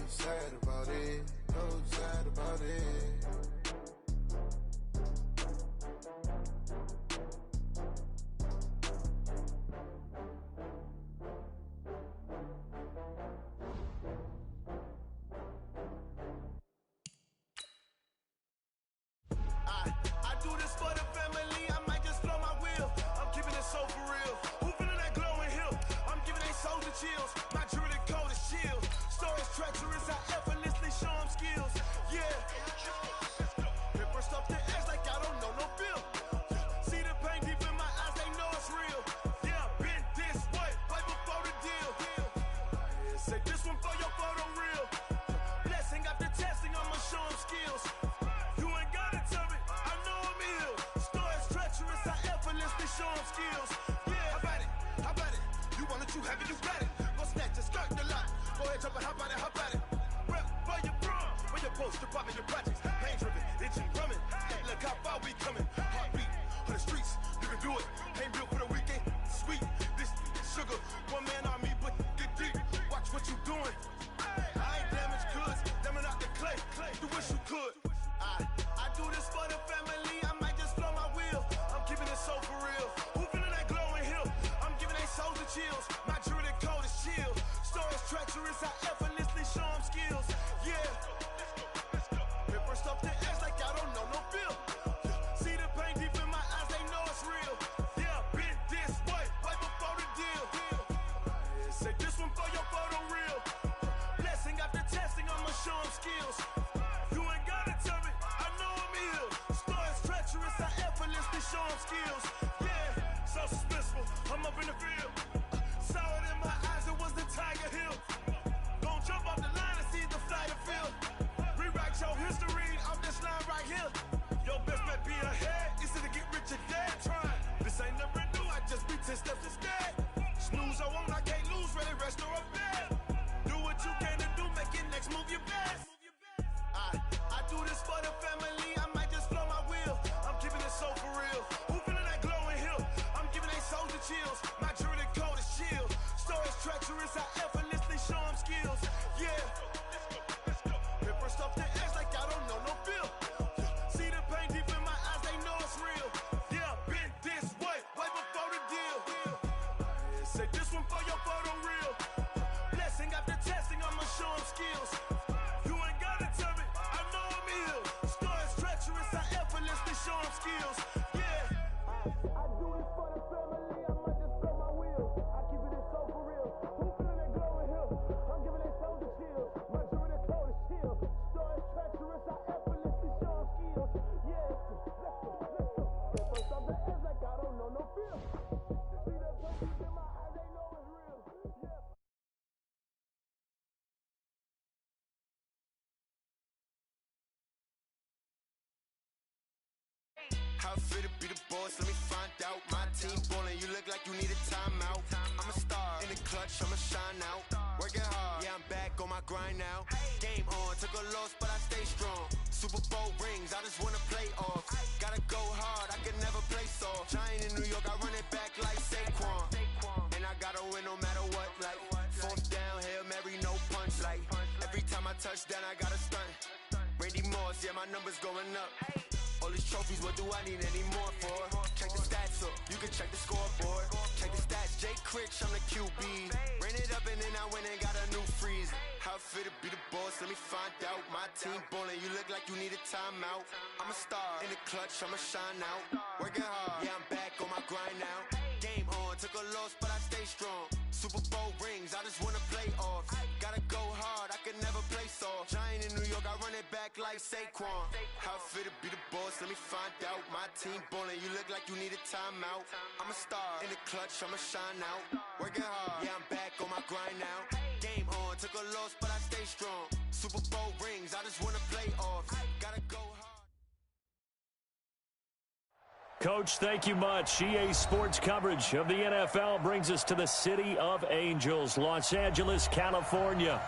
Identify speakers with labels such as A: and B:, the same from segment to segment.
A: sad about it, so sad about it.
B: I do this for the family, I might just blow my wheel. I'm keeping it so for real. Who feeling that glowing hill? I'm giving they soldier chills. My jewelry cold as shield. Stories treacherous, I effortlessly show them skills. Yeah. Paper stuff the edge like I don't know no bill. See the pain deep in my eyes, they know it's real. Yeah, been this way, right before the deal. Say this one for your photo real. Blessing after testing, I'ma show them skills. You ain't gotta tell me, I know I'm ill. Stories treacherous, I effortlessly show them skills. Yeah, how about it? How about it? You want it, you have it, you got it. Go snatch it, skirt the lot. Go ahead, jump it, how about it, how about it? Rep for your bro, for your post, your poppin', your projects. Pain driven, engine drumming. Look how far we coming. Heartbeat on the streets, you can do it. Ain't built for the weekend, sweet. This sugar, one man army, but get deep. Watch what you doing. I ain't damaged goods, damn it out the clay. You wish you could. I do this for the family, I might just blow my wheel. I'm keeping it so for real. Who feeling that glowing hill? I'm giving they soldier chills. My jewelry cold as shield. Stories treacherous, I effortlessly show them skills. Yeah. Paper stuff the edge like I don't know no bill. See the pain deep in my eyes, they know it's real. Yeah, been this way, right before the deal. Say this one for your photo real. Blessing after testing, I'ma show them skills. You ain't gotta tell me, I know I'm ill. Stories treacherous, I effortlessly show them skills. Yeah, so suspenseful, I'm up in the field. Saw it in my eyes, it was the Tiger Hill. Gon' jump off the line and see the flight of field. Rewrite your history off this line right here. Your best bet be ahead, easy to get rich or dead trying. This ain't never new, I just be 10 steps instead. Snooze I won't, I can't lose, ready, rest or a bed. Do what you can to do, make your next move your best. I do this for the family, I might just blow my wheel. I'm keeping it so for real. Who feeling that glowing hill? I'm giving they soldier chills. My jewelry cold as shield. Stories treacherous, I effortlessly show them skills. Yeah. Paper stuff the edge like I don't know no bill. See the pain deep in my eyes, they know it's real. Yeah, been this way, right before the deal. Say this one for your photo real. Blessing after testing, I'ma show them skills. You ain't gotta tell me, I know I'm ill. Stories treacherous, I effortlessly show them skills. Yeah. I do this for the family, I might just blow my wheel. I keep it so for real. Who feeling that glowing hill? I'm giving they soldier chills. My jewelry cold as shield. Stories treacherous, I effortlessly show them skills. Yeah. Let's go. First off the edge like I don't know no fear. See the pain deep in my eyes, they know it's real. Yeah.
A: How fit to be the boss, let me find out. My team ballin', you look like you need a timeout. I'm a star, in the clutch, I'ma shine out. Working hard, yeah, I'm back on my grind now. Game on, took a loss, but I stay strong. Super Bowl rings, I just wanna play off. Gotta go hard, I can never play soft. Giant in New York, I run it back like Saquon. And I gotta win no matter what, like fourth down, Hail Mary, no punch. Like every time I touch down, I gotta stunt. Randy Moss, yeah, my numbers going up. All these trophies, what do I need any more for? Check the stats up, you can check the scoreboard. Check the stats, Jay Critch, I'm the QB. Ran it up and then I went and got a new freeze. How fit to be the boss, let me find out. My team ballin', you look like you need a timeout. I'm a star, in the clutch, I'ma shine out. Working hard, yeah, I'm back on my grind now. Game on, took a loss, but I stay strong. Super Bowl rings, I just wanna play off. Gotta go hard, I can never play soft. Giant in New York, I run it back like Saquon. How fit to be the boss, let me find out. My team ballin', you look like you need a timeout. I'm a star, in the clutch, I'ma shine out. Working hard, yeah, I'm back on my grind now. Game on, took a loss, but I stay strong. Super Bowl rings, I just wanna play off. Gotta go hard.
C: Coach, thank you much. EA Sports coverage of the NFL brings us to the City of Angels, Los Angeles, California.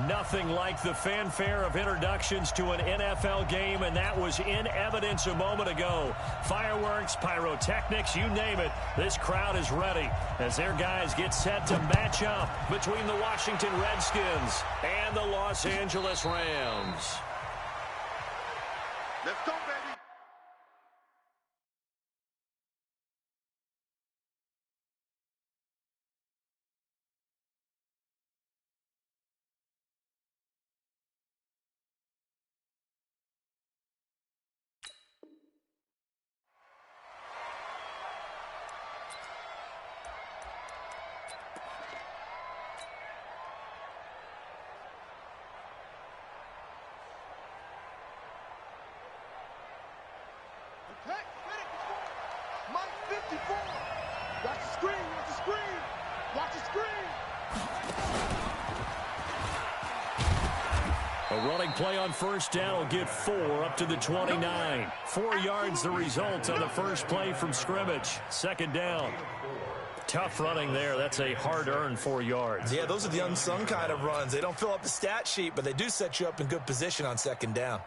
C: Nothing like the fanfare of introductions to an NFL game, and that was in evidence a moment ago. Fireworks, pyrotechnics, you name it. This crowd is ready as their guys get set to match up between the Washington Redskins and the Los Angeles Rams.
B: Let's go, baby. Hey, Mike 54. Watch the screen, watch the screen. Watch the screen.
C: A running play on first down will get 4 up to the 29. 4 yards the result on the first play from scrimmage. Second down. Tough running there. That's a hard-earned 4 yards.
D: Yeah, those are the unsung kind of runs. They don't fill up the stat sheet, but they do set you up in good position on second down.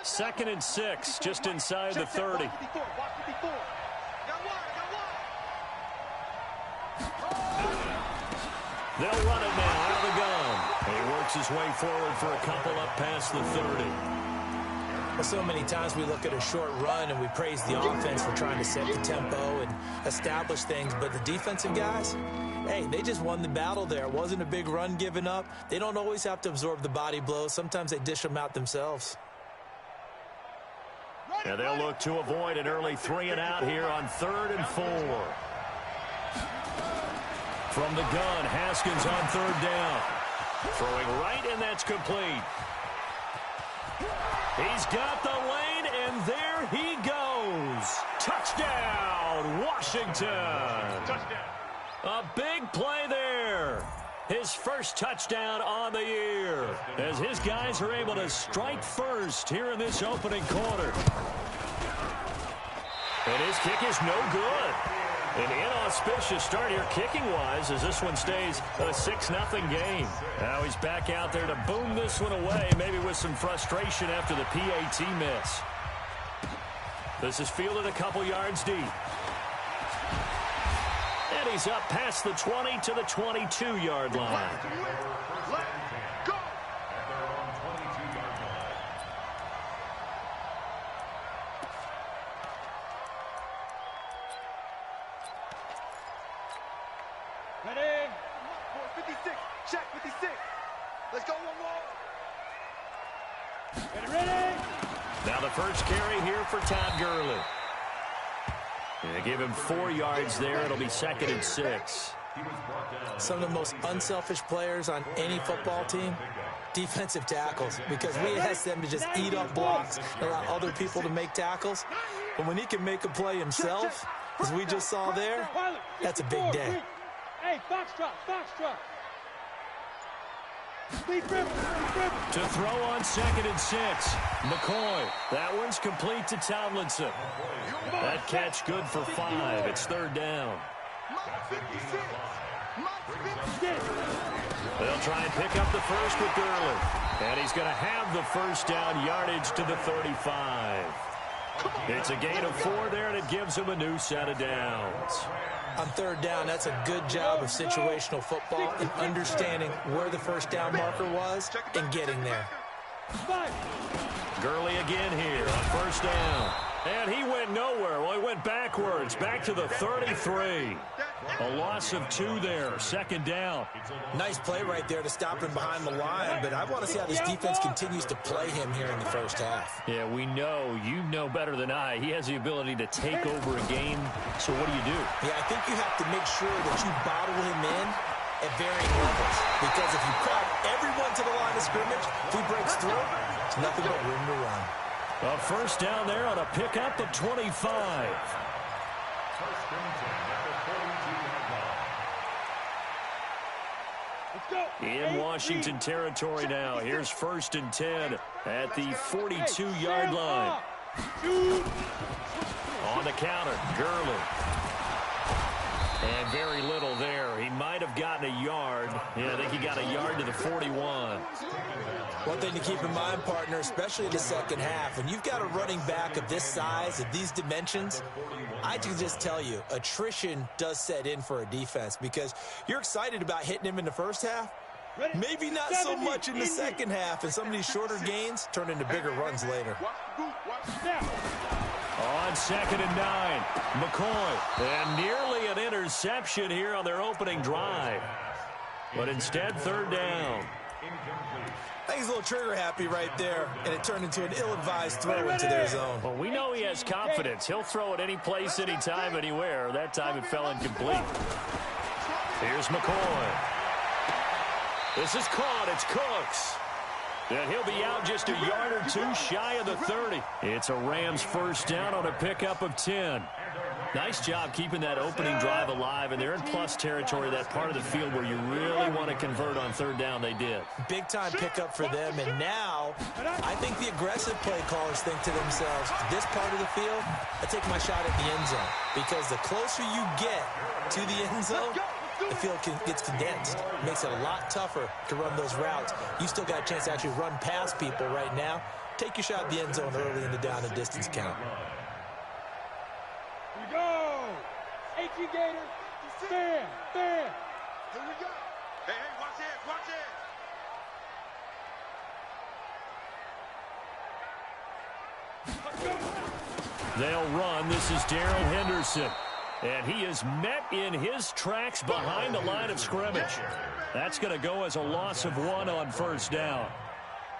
C: 2nd and 6, just inside the 30. They'll run it now out of the gun. And he works his way forward for a couple up past the 30.
D: Well, so many times we look at a short run and we praise the offense for trying to set the tempo and establish things, but the defensive guys, hey, they just won the battle there. It wasn't a big run given up. They don't always have to absorb the body blows. Sometimes they dish them out themselves.
C: And they'll look to avoid an early 3 and out here on 3rd and 4. From the gun, Haskins on 3rd down. Throwing right, and that's complete. He's got the lane, and there he goes. Touchdown, Washington. Touchdown. A big play there. His first touchdown on the year as his guys are able to strike first here in this opening quarter. And his kick is no good. An inauspicious start here kicking-wise as this one stays a 6-0 game. Now he's back out there to boom this one away, maybe with some frustration after the PAT miss. This is fielded a couple yards deep. And he's up past the 20 to the 22-yard line.
B: Ready? 56. Check 56. Let's go one more. Ready?
C: Now the first carry here for Todd Gurley. They give him 4 yards there. It'll be 2nd and 6.
D: Some of the most unselfish players on any football team, defensive tackles, because we ask them to just eat up blocks and allow other people to make tackles. But when he can make a play himself, as we just saw there, that's a big day.
B: Hey, foxtrot.
C: To throw on 2nd and 6. McCoy. That one's complete to Tomlinson. That catch good for 5. It's 3rd down. They'll try and pick up the first with Gurley. And he's going to have the first down yardage to the 35. It's a gain of 4 there, and it gives him a new set of downs.
D: On 3rd down, that's a good job of situational football and understanding where the first down marker was and getting there.
C: Gurley again here on 1st down. And he went nowhere. Well, he went backwards, back to the 33. A loss of 2 there, 2nd down.
D: Nice play right there to stop him behind the line, but I want to see how this defense continues to play him here in the first half.
C: Yeah, we know. You know better than I. He has the ability to take over a game. So what do you do?
D: Yeah, I think you have to make sure that you bottle him in at varying levels. Because if you crowd everyone to the line of scrimmage, if he breaks through, it's nothing but room to run.
C: A first down there on a pickup of 25. In Washington territory now. Here's 1st and 10 at the 42-yard line. On the counter, Gurley. And very little there. He might have gotten a yard. Yeah, I think he got got a yard to the 41.
D: One thing to keep in mind, partner, especially in the second half, when you've got a running back of this size, of these dimensions, I can just tell you, attrition does set in for a defense because you're excited about hitting him in the first half. Maybe not so much in the second half, and some of these shorter gains turn into bigger runs later.
C: On 2nd and 9, McCoy. And nearly an interception here on their opening drive. But instead, 3rd down.
D: I think he's a little trigger happy right there, and it turned into an ill-advised throw into their zone.
C: Well, we know he has confidence. He'll throw it any place, anytime, anywhere. That time it fell incomplete. Here's McCoy. This is caught. It's Cooks. And he'll be out just a yard or two shy of the 30. It's a Rams 1st down on a pickup of 10. Nice job keeping that opening drive alive, and they're in plus territory, that part of the field where you really want to convert on 3rd down. They did. Big-time pickup for them, and now I think the aggressive play callers think to themselves, this part of the field, I take my shot at the end zone, because the closer you get to the end zone, the field gets condensed. It makes it a lot tougher to run those routes. You still got a chance to actually run past people right now. Take your shot at the end zone early in the down and distance count.
E: Here we go. HE Gator. Stand. Here we go.
B: Hey, watch it, watch it.
C: They'll run. This is Darrell Henderson. And he is met in his tracks behind the line of scrimmage. That's going to go as a loss of 1 on 1st down.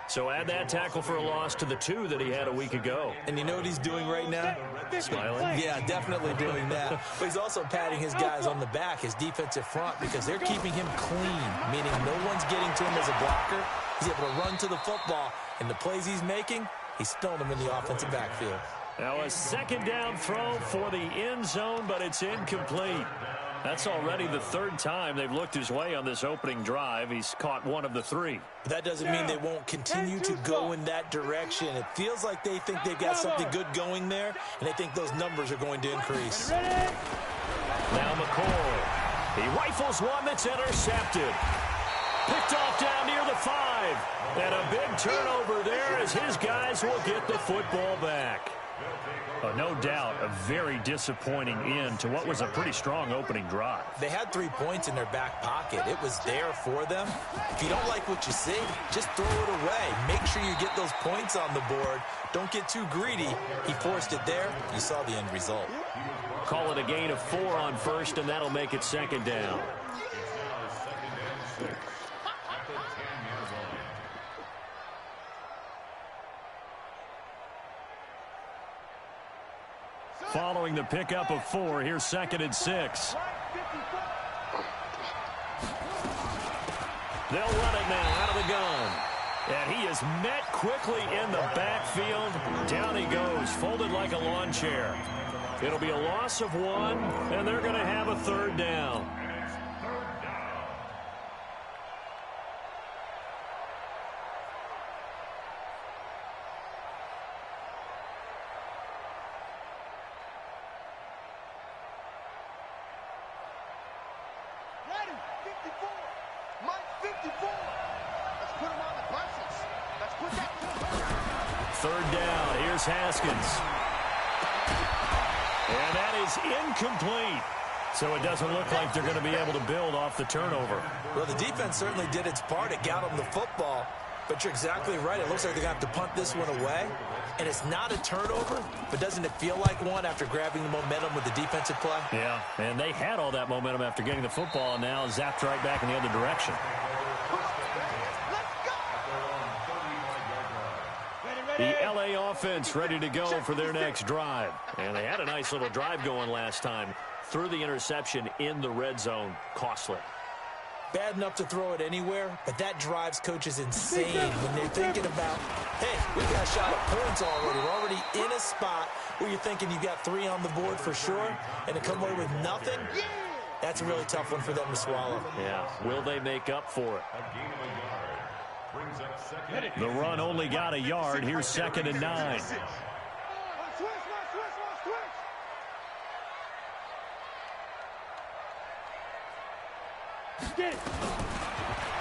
C: So add that tackle for a loss to the 2 that he had a week ago.
D: And you know what he's doing right now?
C: Smiling?
D: Yeah, definitely doing that. But he's also patting his guys on the back, his defensive front, because they're keeping him clean, meaning no one's getting to him as a blocker. He's able to run to the football, and the plays he's making, he's throwing them in the offensive backfield.
C: Now a 2nd down throw for the end zone, but it's incomplete. That's already the 3rd time they've looked his way on this opening drive. He's caught 1 of the 3.
D: That doesn't mean they won't continue to go in that direction. It feels like they think they've got something good going there, and they think those numbers are going to increase.
C: Now McCoy. He rifles one that's intercepted. Picked off down near the 5. And a big turnover there as his guys will get the football back. No doubt a very disappointing end to what was a pretty strong opening drive.
D: They had 3 points in their back pocket. It was there for them. If you don't like what you see, just throw it away. Make sure you get those points on the board. Don't get too greedy. He forced it there. You saw the end result.
C: Call it a gain of 4 on 1st, and that'll make it 2nd down. Following the pickup of 4, here's 2nd and 6. They'll run it now out of the gun. And he is met quickly in the backfield. Down he goes, folded like a lawn chair. It'll be a loss of 1, and they're going to have a 3rd down. Haskins. And that is incomplete. So it doesn't look like they're going to be able to build off the turnover.
D: Well, the defense certainly did its part. It got them the football. But you're exactly right. It looks like they're going to have to punt this one away. And it's not a turnover, but doesn't it feel like one after grabbing the momentum with the defensive play?
C: Yeah, and they had all that momentum after getting the football, and now zapped right back in the other direction. The LA offense ready to go for their next drive. And they had a nice little drive going last time. Threw the interception in the red zone. Costly.
D: Bad enough to throw it anywhere, but that drives coaches insane when they're thinking about, hey, we've got a shot at points already. We're already in a spot where you're thinking you've got 3 on the board for sure, and to come away with nothing, that's a really tough one for them to swallow.
C: Yeah, will they make up for it? The run only got a yard. Here's 2nd and 9.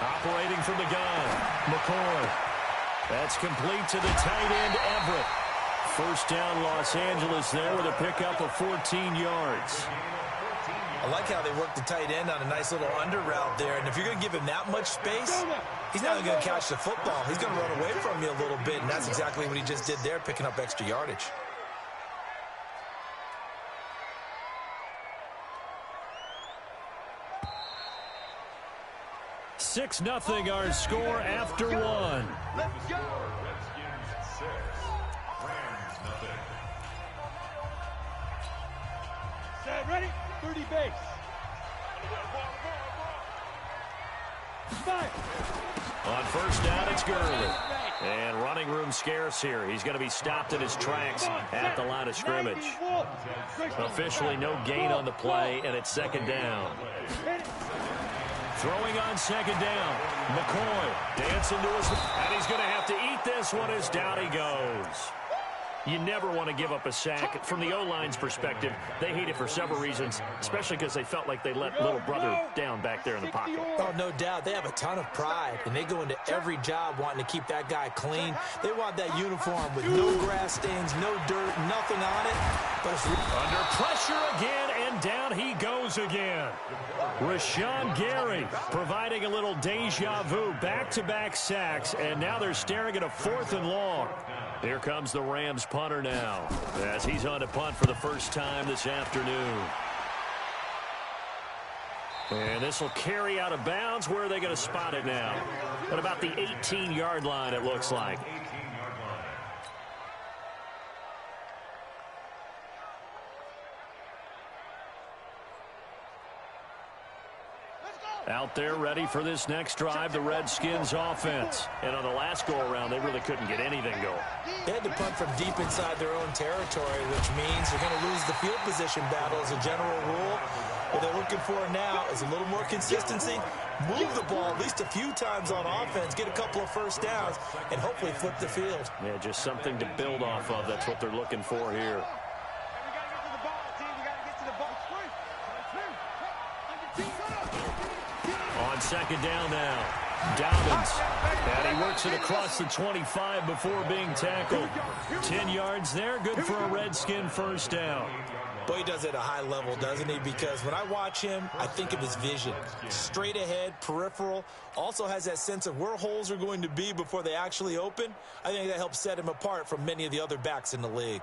C: Operating from the gun, McCoy. That's complete to the tight end, Everett. First down, Los Angeles there with a pickup of 14 yards.
D: I like how they work the tight end on a nice little under route there. And if you're going to give him that much space, he's not going to catch the football. He's going to run away from you a little bit, and that's exactly what he just did there, picking up extra yardage.
C: Six 0 our score after one.
F: Let's go. Redskins 6, Rams 0.
E: Set, ready? 30 base. Fire.
C: On first down, it's Gurley. And running room scarce here. He's going to be stopped in his tracks at the line of scrimmage. Officially no gain on the play, and it's second down. Throwing on second down. McCoy dancing to his... And he's going to have to eat this one as down he goes. You never want to give up a sack. From the O-line's perspective, they hate it for several reasons, especially because they felt like they let little brother down back there in the pocket.
D: Oh, no doubt. They have a ton of pride, and they go into every job wanting to keep that guy clean. They want that uniform with no grass stains, no dirt, nothing on it. But it's
C: under pressure again, and down he goes again. Rashawn Gary providing a little deja vu, back-to-back sacks, and now they're staring at a 4th and long. Here comes the Rams punter now, as he's on to punt for the first time this afternoon. And this will carry out of bounds. Where are they going to spot it now? At about the 18-yard line, it looks like. Out there ready for this next drive, the Redskins offense. And on the last go-around, they really couldn't get anything going.
D: They had to punt from deep inside their own territory, which means they're going to lose the field position battle as a general rule. What they're looking for now is a little more consistency, move the ball at least a few times on offense, get a couple of first downs, and hopefully flip the field.
C: Yeah, just something to build off of. That's what they're looking for here. On second down now, Dobbins, and he works it across the 25 before being tackled. 10 yards there, good for a Redskin first down.
D: Boy, he does it at a high level, doesn't he? Because when I watch him, I think of his vision. Straight ahead, peripheral, also has that sense of where holes are going to be before they actually open. I think that helps set him apart from many of the other backs in the league.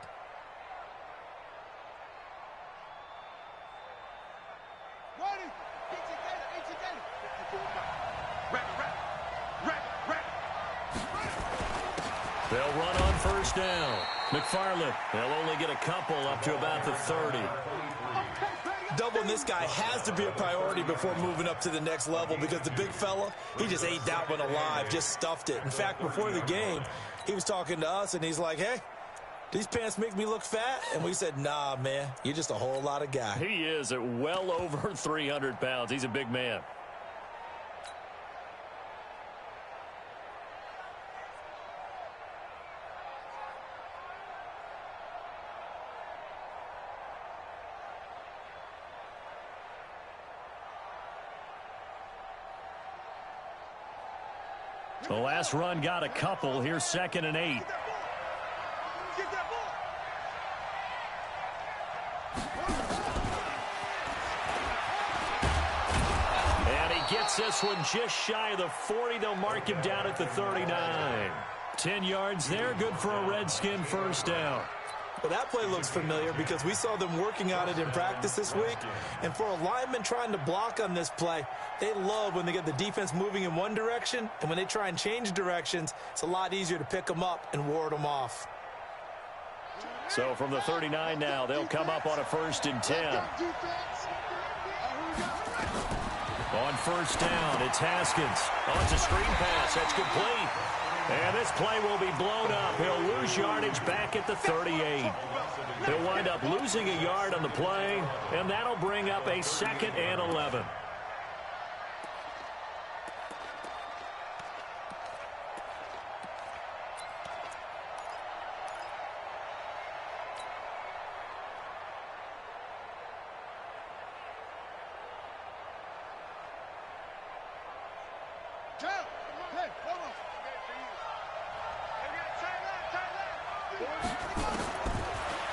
C: They'll run on first down. McFarland, they'll only get a couple up to about the 30.
D: Doubling this guy has to be a priority before moving up to the next level because the big fella, he just ate that one alive, just stuffed it. In fact, before the game, he was talking to us, and he's like, hey, these pants make me look fat? And we said, nah, man, you're just a whole lot of guy.
C: He is at well over 300 pounds. He's a big man. The last run got a couple. Here's 2nd and 8. And he gets this one just shy of the 40. They'll mark him down at the 39. 10 yards there. Good for a Redskin first down.
D: Well, that play looks familiar because we saw them working on it in practice this week. And for a lineman trying to block on this play, they love when they get the defense moving in one direction. And when they try and change directions, it's a lot easier to pick them up and ward them off.
C: So from the 39 now, they'll come up on a 1st and 10. On first down, it's Haskins. Oh, it's a screen pass. That's complete. And this play will be blown up. He'll lose yardage back at the 38. He'll wind up losing a yard on the play, and that'll bring up a 2nd and 11.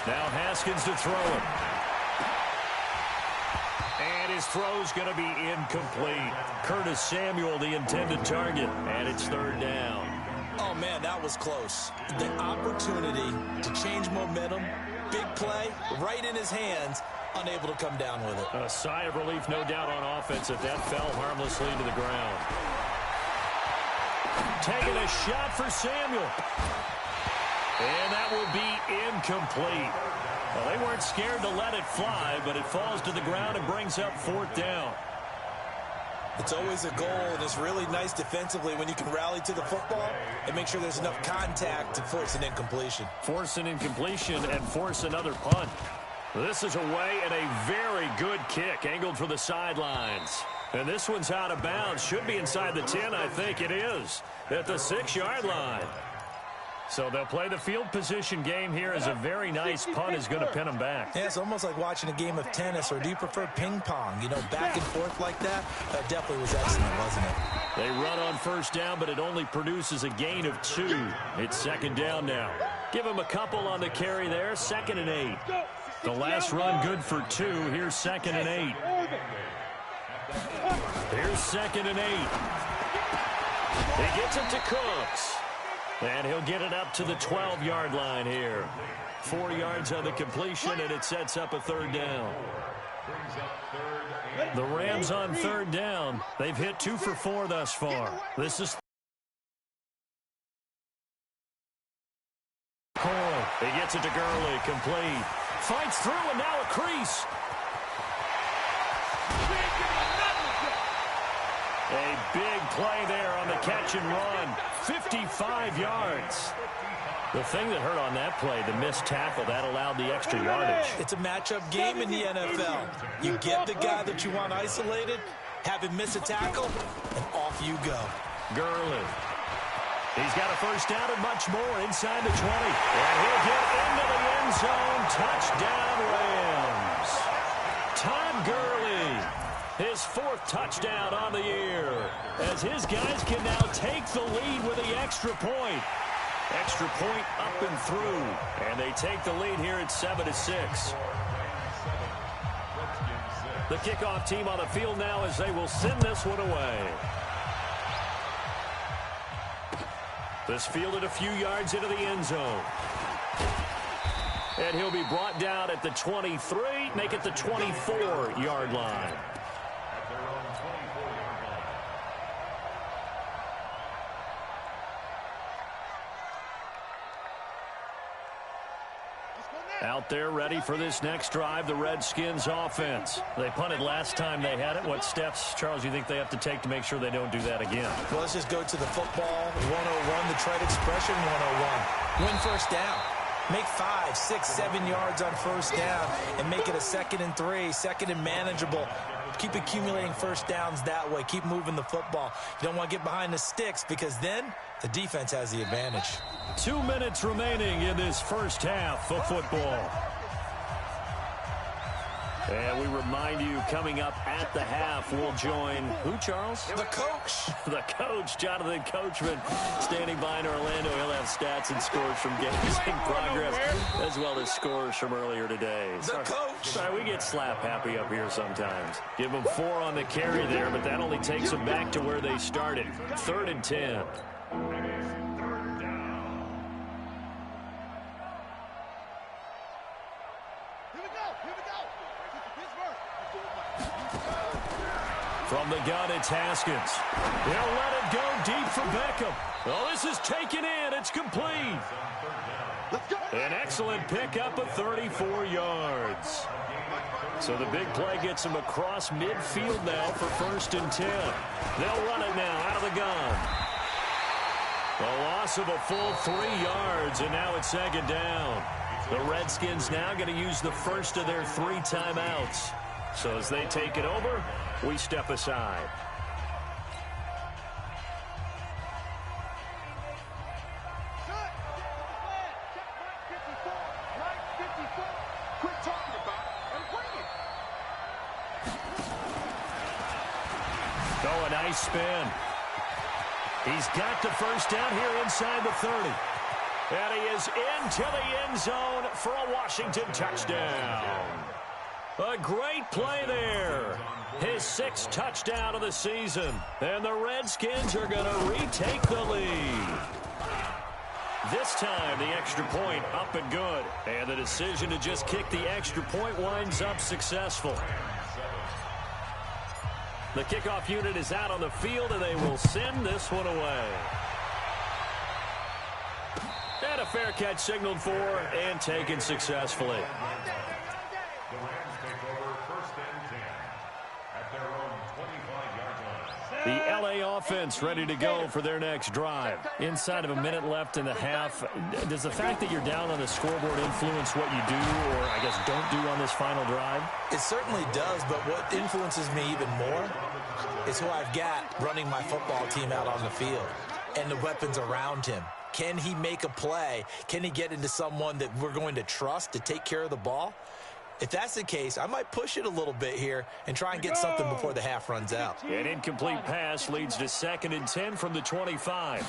C: Now Haskins to throw it. And his throw's going to be incomplete. Curtis Samuel, the intended target, and it's third down.
D: Oh, man, that was close. The opportunity to change momentum, big play, right in his hands, unable to come down with it.
C: A sigh of relief, no doubt, on offense if that fell harmlessly to the ground. Taking a shot for Samuel. And that will be incomplete. Well, they weren't scared to let it fly, but it falls to the ground and brings up fourth down.
D: It's always a goal, and it's really nice defensively when you can rally to the football and make sure there's enough contact to force an incompletion.
C: Force an incompletion and force another punt. This is away and a very good kick, angled for the sidelines. And this one's out of bounds. Should be inside the 10, I think it is, at the 6-yard line. So they'll play the field position game here as a very nice punt is going to pin them back.
D: Yeah, it's almost like watching a game of tennis, or do you prefer ping pong? You know, back and forth like that? That definitely was excellent, wasn't it?
C: They run on first down, but it only produces a gain of 2. It's second down now. Give them a couple on the carry there, 2nd and 8. The last run good for 2. Here's 2nd and 8. Here's 2nd and 8. He gets it to Cooks. And he'll get it up to the 12-yard line here. 4 yards on the completion, and it sets up a third down. The Rams on third down. They've hit 2 for 4 thus far. This is Cole. He gets it to Gurley, complete. Fights through, and now a crease. A big play there on the catch and run. 55 yards. The thing that hurt on that play, the missed tackle, that allowed the extra yardage.
D: It's a matchup game in the NFL. You get the guy that you want isolated, have him miss a tackle, and off you go. Gurley.
C: He's got a first down and much more inside the 20. And he'll get into the end zone. Touchdown, Rams. Todd Gurley, his 4th touchdown on the year, as his guys can now take the lead with the extra point. Extra point up and through. And they take the lead here at 7-6. The kickoff team on the field now as they will send this one away. This fielded a few yards into the end zone. And he'll be brought down at the 23, make it the 24-yard line. Out there ready for this next drive, the Redskins offense. They punted last time they had it. What steps, Charles, you think they have to take to make sure they don't do that again?
D: Well, let's just go to the football 101, the trade expression 101. Win first down. Make 5, 6, 7 yards on first down and make it a 2nd and 3, 2nd and manageable. Keep accumulating first downs that way. Keep moving the football. You don't want to get behind the sticks because then the defense has the advantage.
C: 2 minutes remaining in this first half of football. And we remind you, coming up at the half, we'll join who, Charles?
D: The coach.
C: The coach, Jonathan Coachman, standing by in Orlando. He'll have stats and scores from games in progress, as well as scores from earlier today.
D: The coach.
C: Sorry, we get slap happy up here sometimes. Give them 4 on the carry there, but that only takes them back to where they started. 3rd and 10. From the gun, it's Haskins. He'll let it go deep for Beckham. Oh, this is taken in. It's complete. An excellent pickup of 34 yards. So the big play gets him across midfield now for 1st and 10. They'll run it now out of the gun. A loss of a full 3 yards, and now it's 2nd down. The Redskins now going to use the first of their 3 timeouts. So as they take it over, we step aside. Oh, a nice spin. He's got the first down here inside the 30. And he is into the end zone for a Washington touchdown. A great play there. His 6th touchdown of the season. And the Redskins are going to retake the lead. This time, the extra point up and good. And the decision to just kick the extra point winds up successful. The kickoff unit is out on the field, and they will send this one away. And a fair catch signaled for and taken successfully.
F: The Rams take over 1st and 10 at their own 25-yard line.
C: The LA offense ready to go for their next drive. Inside of a minute left in the half, does the fact that you're down on the scoreboard influence what you do, or I guess don't do on this final drive?
D: It certainly does, but what influences me even more is who I've got running my football team out on the field and the weapons around him. Can he make a play? Can he get into someone that we're going to trust to take care of the ball? If that's the case, I might push it a little bit here and try and get something before the half runs out.
C: An incomplete pass leads to 2nd and 10 from the 25.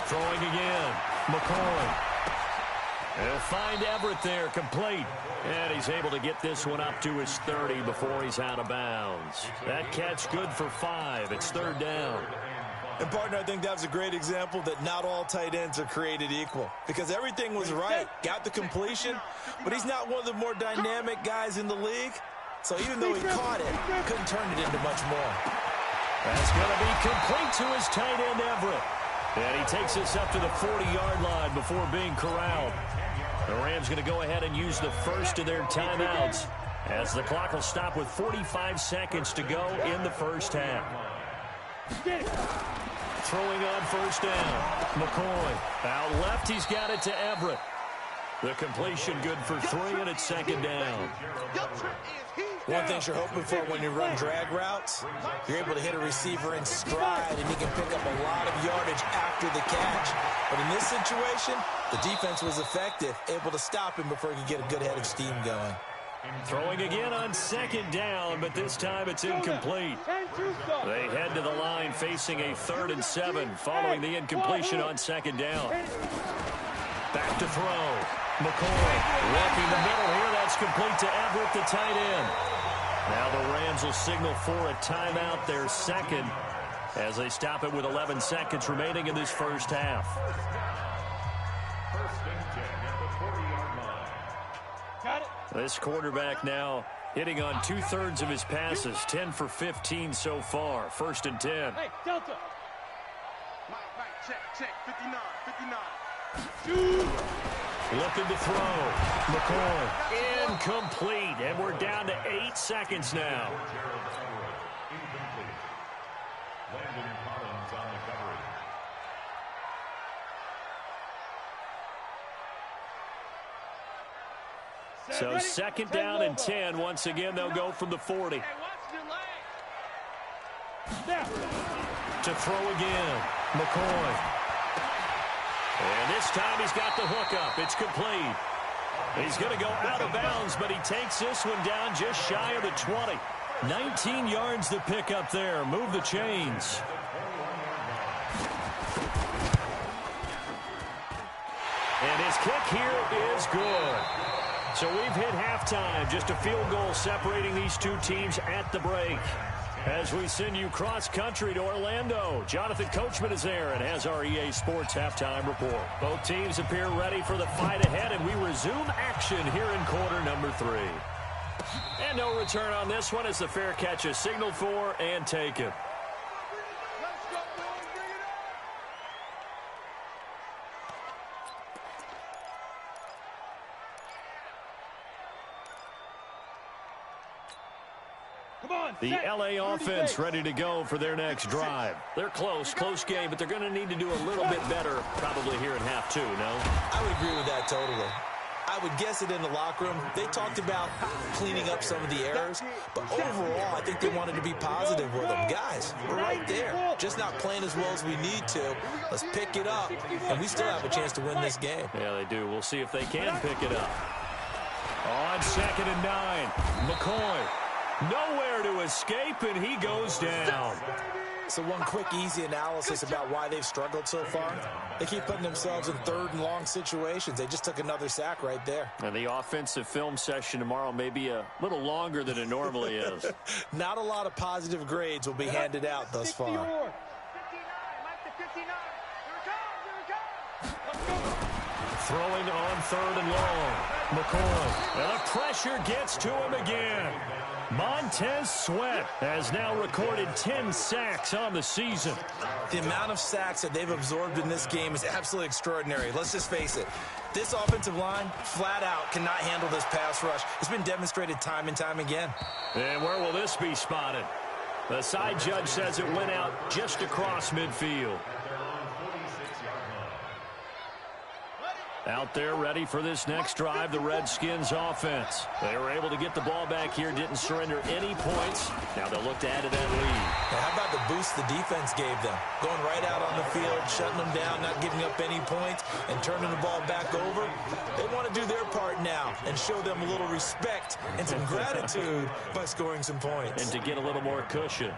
C: Throwing again. McCoy. He'll find Everett there, complete. And he's able to get this one up to his 30 before he's out of bounds. That catch good for 5. It's 3rd down.
D: And, partner, I think that was a great example that not all tight ends are created equal. Because everything was right. Got the completion, but he's not one of the more dynamic guys in the league. So even though he caught it, couldn't turn it into much more.
C: That's going to be complete to his tight end, Everett. And he takes this up to the 40-yard line before being corralled. The Rams going to go ahead and use the first of their timeouts as the clock will stop with 45 seconds to go in the first half. Throwing on 1st down. McCoy out left. He's got it to Everett. The completion good for 3, and it's 2nd down.
D: One thing you're hoping for when you run drag routes, you're able to hit a receiver in stride, and he can pick up a lot of yardage after the catch. But in this situation, the defense was effective, able to stop him before he could get a good head of steam going.
C: Throwing again on 2nd down, but this time it's incomplete. They head to the line facing a 3rd and 7 following the incompletion on 2nd down. Back to throw. McCoy walking the middle here. That's complete to Everett, the tight end. Now the Rams will signal for a timeout, their 2nd, as they stop it with 11 seconds remaining in this first half.
F: 1st and 10 at the 40-yard line.
E: Got it.
C: This quarterback now hitting on 2/3 of his passes, 10 for 15 so far. 1st and 10.
E: Hey, Delta.
B: Check, 59.
C: Looking to throw. McCoy incomplete, and we're down to 8 seconds now.
F: Incomplete. Landon Collins on the coverage.
C: So 2nd down and 10. Once again, they'll go from the 40. To throw again. McCoy. And this time he's got the hook up. It's complete. He's going to go out of bounds, but he takes this one down just shy of the 20. 19 yards to pick up there. Move the chains. And his kick here is good. So we've hit halftime. Just a field goal separating these two teams at the break. As we send you cross-country to Orlando, Jonathan Coachman is there and has our EA Sports halftime report. Both teams appear ready for the fight ahead, and we resume action here in quarter number 3. And no return on this one as the fair catch is signaled for and taken. The LA offense ready to go for their next drive. They're close game, but they're going to need to do a little bit better probably here in half 2, no?
D: I would agree with that totally. I would guess it in the locker room. They talked about cleaning up some of the errors, but overall, I think they wanted to be positive with them. Guys, we're right there. Just not playing as well as we need to. Let's pick it up, and we still have a chance to win this game.
C: Yeah, they do. We'll see if they can pick it up. On 2nd and 9, McCoy. Nowhere to escape, and he goes down.
D: So one quick, easy analysis about why they've struggled so far. They keep putting themselves in third and long situations. They just took another sack right there.
C: And the offensive film session tomorrow may be a little longer than it normally is.
D: Not a lot of positive grades will be handed out thus far.
C: Throwing on third and long. McCoy. And the pressure gets to him again. Montez Sweat has now recorded 10 sacks on the season.
D: The amount of sacks that they've absorbed in this game is absolutely extraordinary. Let's just face it. This offensive line, flat out, cannot handle this pass rush. It's been demonstrated time and time again.
C: And where will this be spotted? The side judge says it went out just across midfield. Out there ready for this next drive, the Redskins offense. They were able to get the ball back here, didn't surrender any points. Now they'll look to add to that lead.
D: Now, how about the boost the defense gave them? Going right out on the field, shutting them down, not giving up any points, and turning the ball back over. They want to do their part now and show them a little respect and some gratitude by scoring some points.
C: And to get a little more cushion.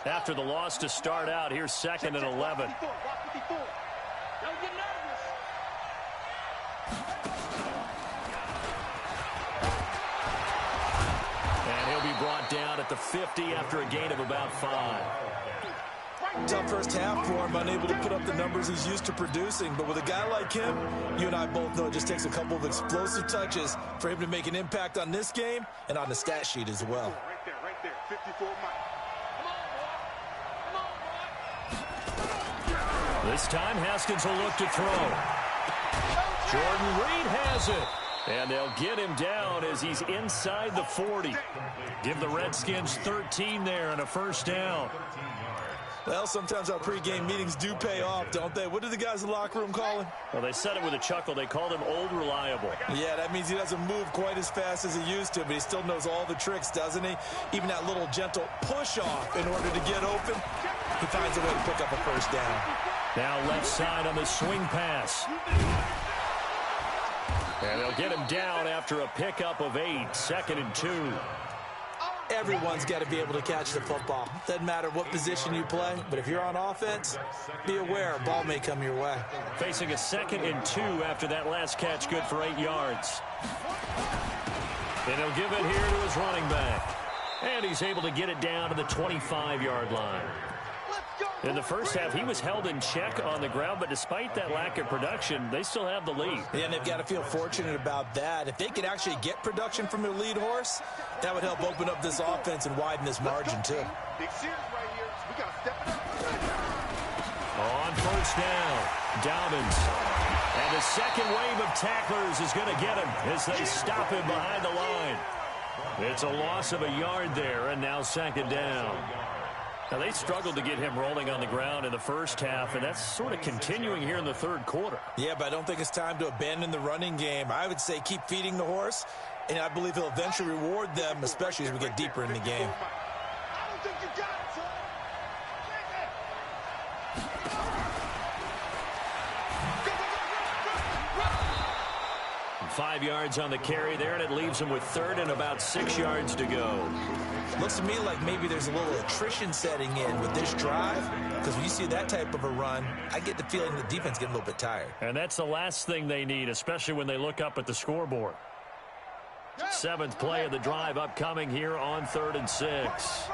C: After the loss to start out, here's 2nd and 11. And he'll be brought down at the 50 after a gain of about 5.
D: Tough first half for him, unable to put up the numbers he's used to producing. But with a guy like him, you and I both know it just takes a couple of explosive touches for him to make an impact on this game and on the stat sheet as well.
B: Right there, 54 miles.
C: This time, Haskins will look to throw. Jordan Reed has it. And they'll get him down as he's inside the 40. Give the Redskins 13 there and a first down.
D: Well, sometimes our pregame meetings do pay off, don't they? What do the guys in the locker room call him?
C: Well, they said it with a chuckle. They called him Old Reliable.
D: Yeah, that means he doesn't move quite as fast as he used to, but he still knows all the tricks, doesn't he? Even that little gentle push-off in order to get open, he finds a way to pick up a first down.
C: Now left side on the swing pass. And they'll get him down after a pickup of 8, 2nd and 2.
D: Everyone's got to be able to catch the football. Doesn't matter what position you play, but if you're on offense, be aware a ball may come your way.
C: Facing a 2nd and 2 after that last catch, good for 8 yards. And he'll give it here to his running back. And he's able to get it down to the 25-yard line. In the first half, he was held in check on the ground, but despite that lack of production, they still have the lead.
D: And they've got to feel fortunate about that. If they could actually get production from their lead horse, that would help open up this offense and widen this margin, too.
B: Big series right here. We got to step it up.
C: On first down, Dobbins. And the second wave of tacklers is going to get him as they stop him behind the line. It's a loss of a yard there, and now 2nd down. Now, they struggled to get him rolling on the ground in the first half, and that's sort of continuing here in the third quarter.
D: Yeah, but I don't think it's time to abandon the running game. I would say keep feeding the horse, and I believe he'll eventually reward them, especially as we get deeper in the game.
B: I don't think you got it, son.
C: 5 yards on the carry there, and it leaves him with 3rd and about 6 yards to go.
D: Looks to me like maybe there's a little attrition setting in with this drive, because when you see that type of a run, I get the feeling the defense getting a little bit tired.
C: And that's the last thing they need, especially when they look up at the scoreboard. 7th play of the drive upcoming here on 3rd and 6.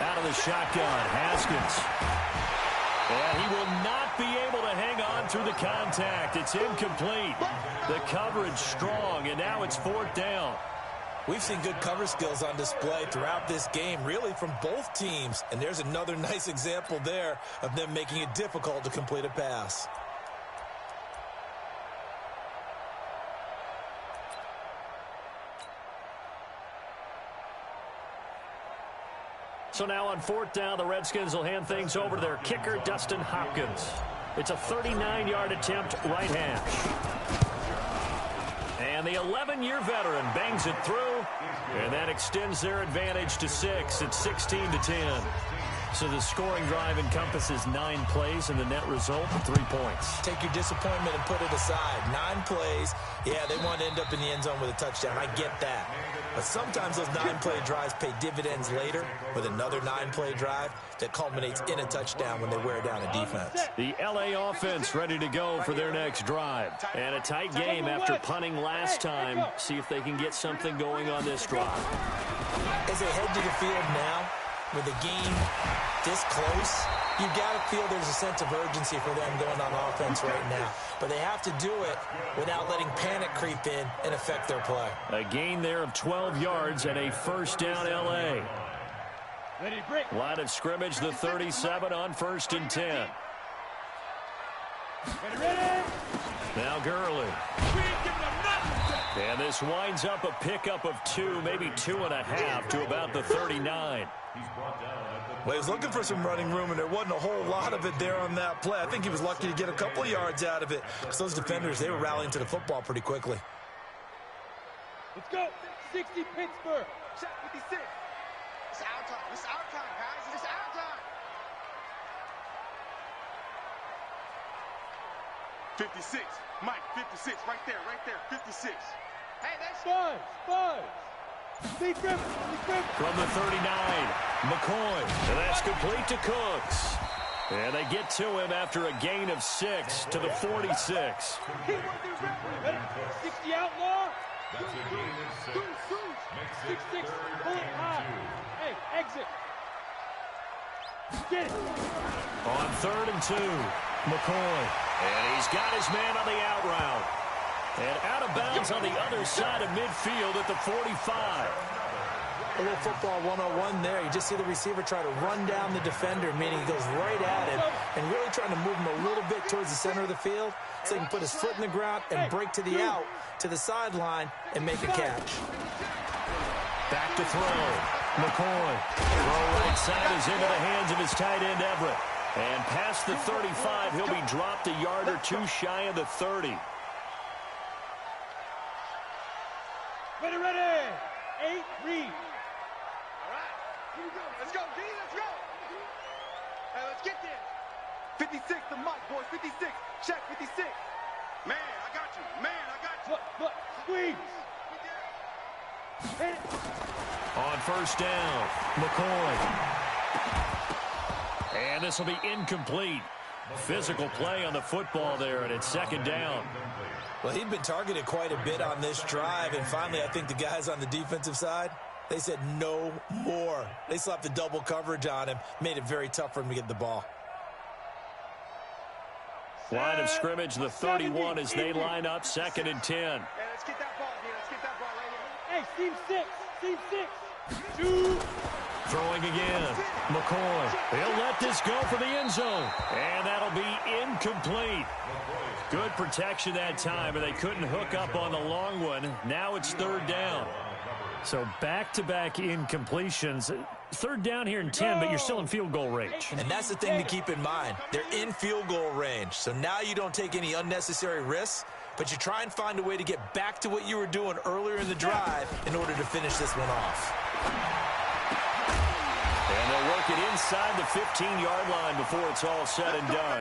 C: Out of the shotgun, Haskins. And he will not be able to hang on through the contact. It's incomplete. The coverage strong, and now it's 4th down.
D: We've seen good cover skills on display throughout this game, really from both teams. And there's another nice example there of them making it difficult to complete a pass.
C: So now on 4th down, the Redskins will hand things over to their kicker, Dustin Hopkins. It's a 39-yard attempt, right hash. And the 11-year veteran bangs it through, and that extends their advantage to 6. It's 16-10. So the scoring drive encompasses 9 plays, and the net result, 3 points.
D: Take your disappointment and put it aside. 9 plays. Yeah, they want to end up in the end zone with a touchdown. I get that. But sometimes those 9-play drives pay dividends later with another 9-play drive that culminates in a touchdown when they wear down a defense.
C: The LA offense ready to go for their next drive. And a tight game after punting last time. See if they can get something going on this drive.
D: As they head to the field now, with the game this close, you got to feel there's a sense of urgency for them going on offense right now. But they have to do it without letting panic creep in and affect their play.
C: A gain there of 12 yards and a first down L.A. Line of scrimmage, the 37 on 1st and 10. Now Gurley. And this winds up a pickup of 2, maybe 2.5 to about the 39.
D: Well, he was looking for some running room, and there wasn't a whole lot of it there on that play. I think he was lucky to get a couple of yards out of it because those defenders, they were rallying to the football pretty quickly.
E: Let's go. 60 Pittsburgh.
B: Check 56. It's our time. It's our time, guys. It's our time. 56. Mike, 56. Right there. 56. Hey, that's...
E: Buzz.
C: From the 39, McCoy. And that's complete to Cooks. And they get to him after a gain of 6 to the 46.
E: 60 outlaw.
F: That's a gain of 6.
E: 6-6. Pull it high. Hey, exit. Get it.
C: On 3rd and 2, McCoy. And he's got his man on the out route. And out of bounds on the other side of midfield at the 45.
D: A little football 101 there. You just see the receiver try to run down the defender, meaning he goes right at him and really trying to move him a little bit towards the center of the field so he can put his foot in the ground and break to the out, to the sideline, and make a catch.
C: Back to throw. McCoy. Throw right side is into the hands of his tight end, Everett. And past the 35, he'll be dropped a yard or 2 shy of the 30.
E: Ready. 8, read.
B: All right. Here we go. Let's go, D. Let's go. Hey, let's get there. 56 to Mike, boys. 56. Check 56. Man, I got you.
E: Look. Squeeze. Hit it.
C: On 1st down, McCoy. And this will be incomplete. Physical play on the football there, and it's 2nd down.
D: Well, he'd been targeted quite a bit on this drive, and finally I think the guys on the defensive side, they said no more. They slapped the double coverage on him, made it very tough for him to get the ball.
C: Line of scrimmage, the 31 as they line up 2nd and 10.
B: Hey, let's get that ball, D. Let's get that ball right here.
E: Hey, Team 6. 2.
C: Throwing again. McCoy. He'll let this go for the end zone. And that'll be incomplete. Good protection that time, and they couldn't hook up on the long one. Now it's 3rd down. So back-to-back incompletions. 3rd down here in 10, but you're still in field goal range.
D: And that's the thing to keep in mind. They're in field goal range. So now you don't take any unnecessary risks, but you try and find a way to get back to what you were doing earlier in the drive in order to finish this one off.
C: And they'll work it inside the 15-yard line before it's all said and done.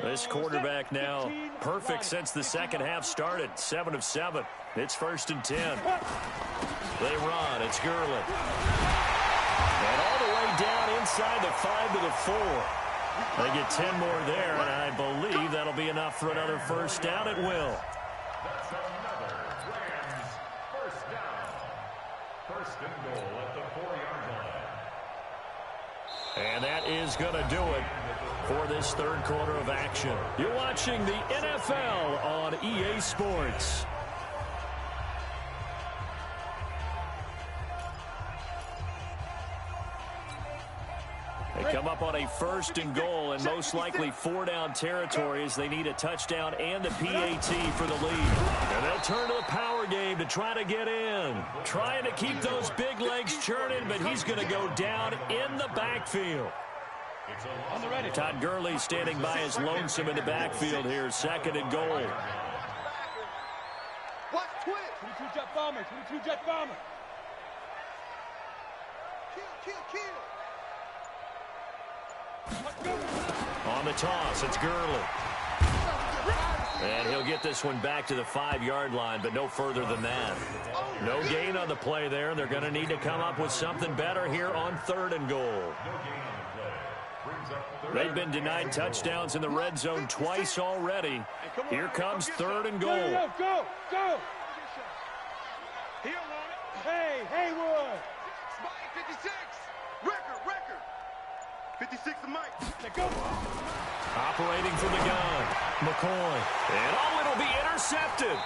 C: This quarterback now perfect since the second half started. 7 of 7. It's 1st and 10. They run. It's Gurley. And all the way down inside the 5 to the 4. They get 10 more there, and I believe that'll be enough for another first down. It will.
F: That's another Rams first down. 1st and goal at the 4-yard line.
C: And that is going to do it for this third quarter of action. You're watching the NFL on EA Sports. They come up on a 1st and goal and most likely 4-down territory as they need a touchdown and the PAT for the lead. And they'll turn to the power game to try to get in. Trying to keep those big legs churning, but he's going to go down in the backfield. Todd Gurley standing by his lonesome in the backfield here. 2nd and goal.
E: Watch twitch. 22 jet bomber. 22 jet bomber. Kill.
C: On the toss, it's Gurley. And he'll get this one back to the 5-yard line, but no further than that. No gain on the play there. They're going to need to come up with something better here on 3rd and goal. They've been denied touchdowns in the red zone twice already. Here comes 3rd and goal.
E: Go. Hey, Haywood.
B: Spike 56. Record. 56 to Mike.
C: Operating from the gun, McCoy. And it'll be intercepted.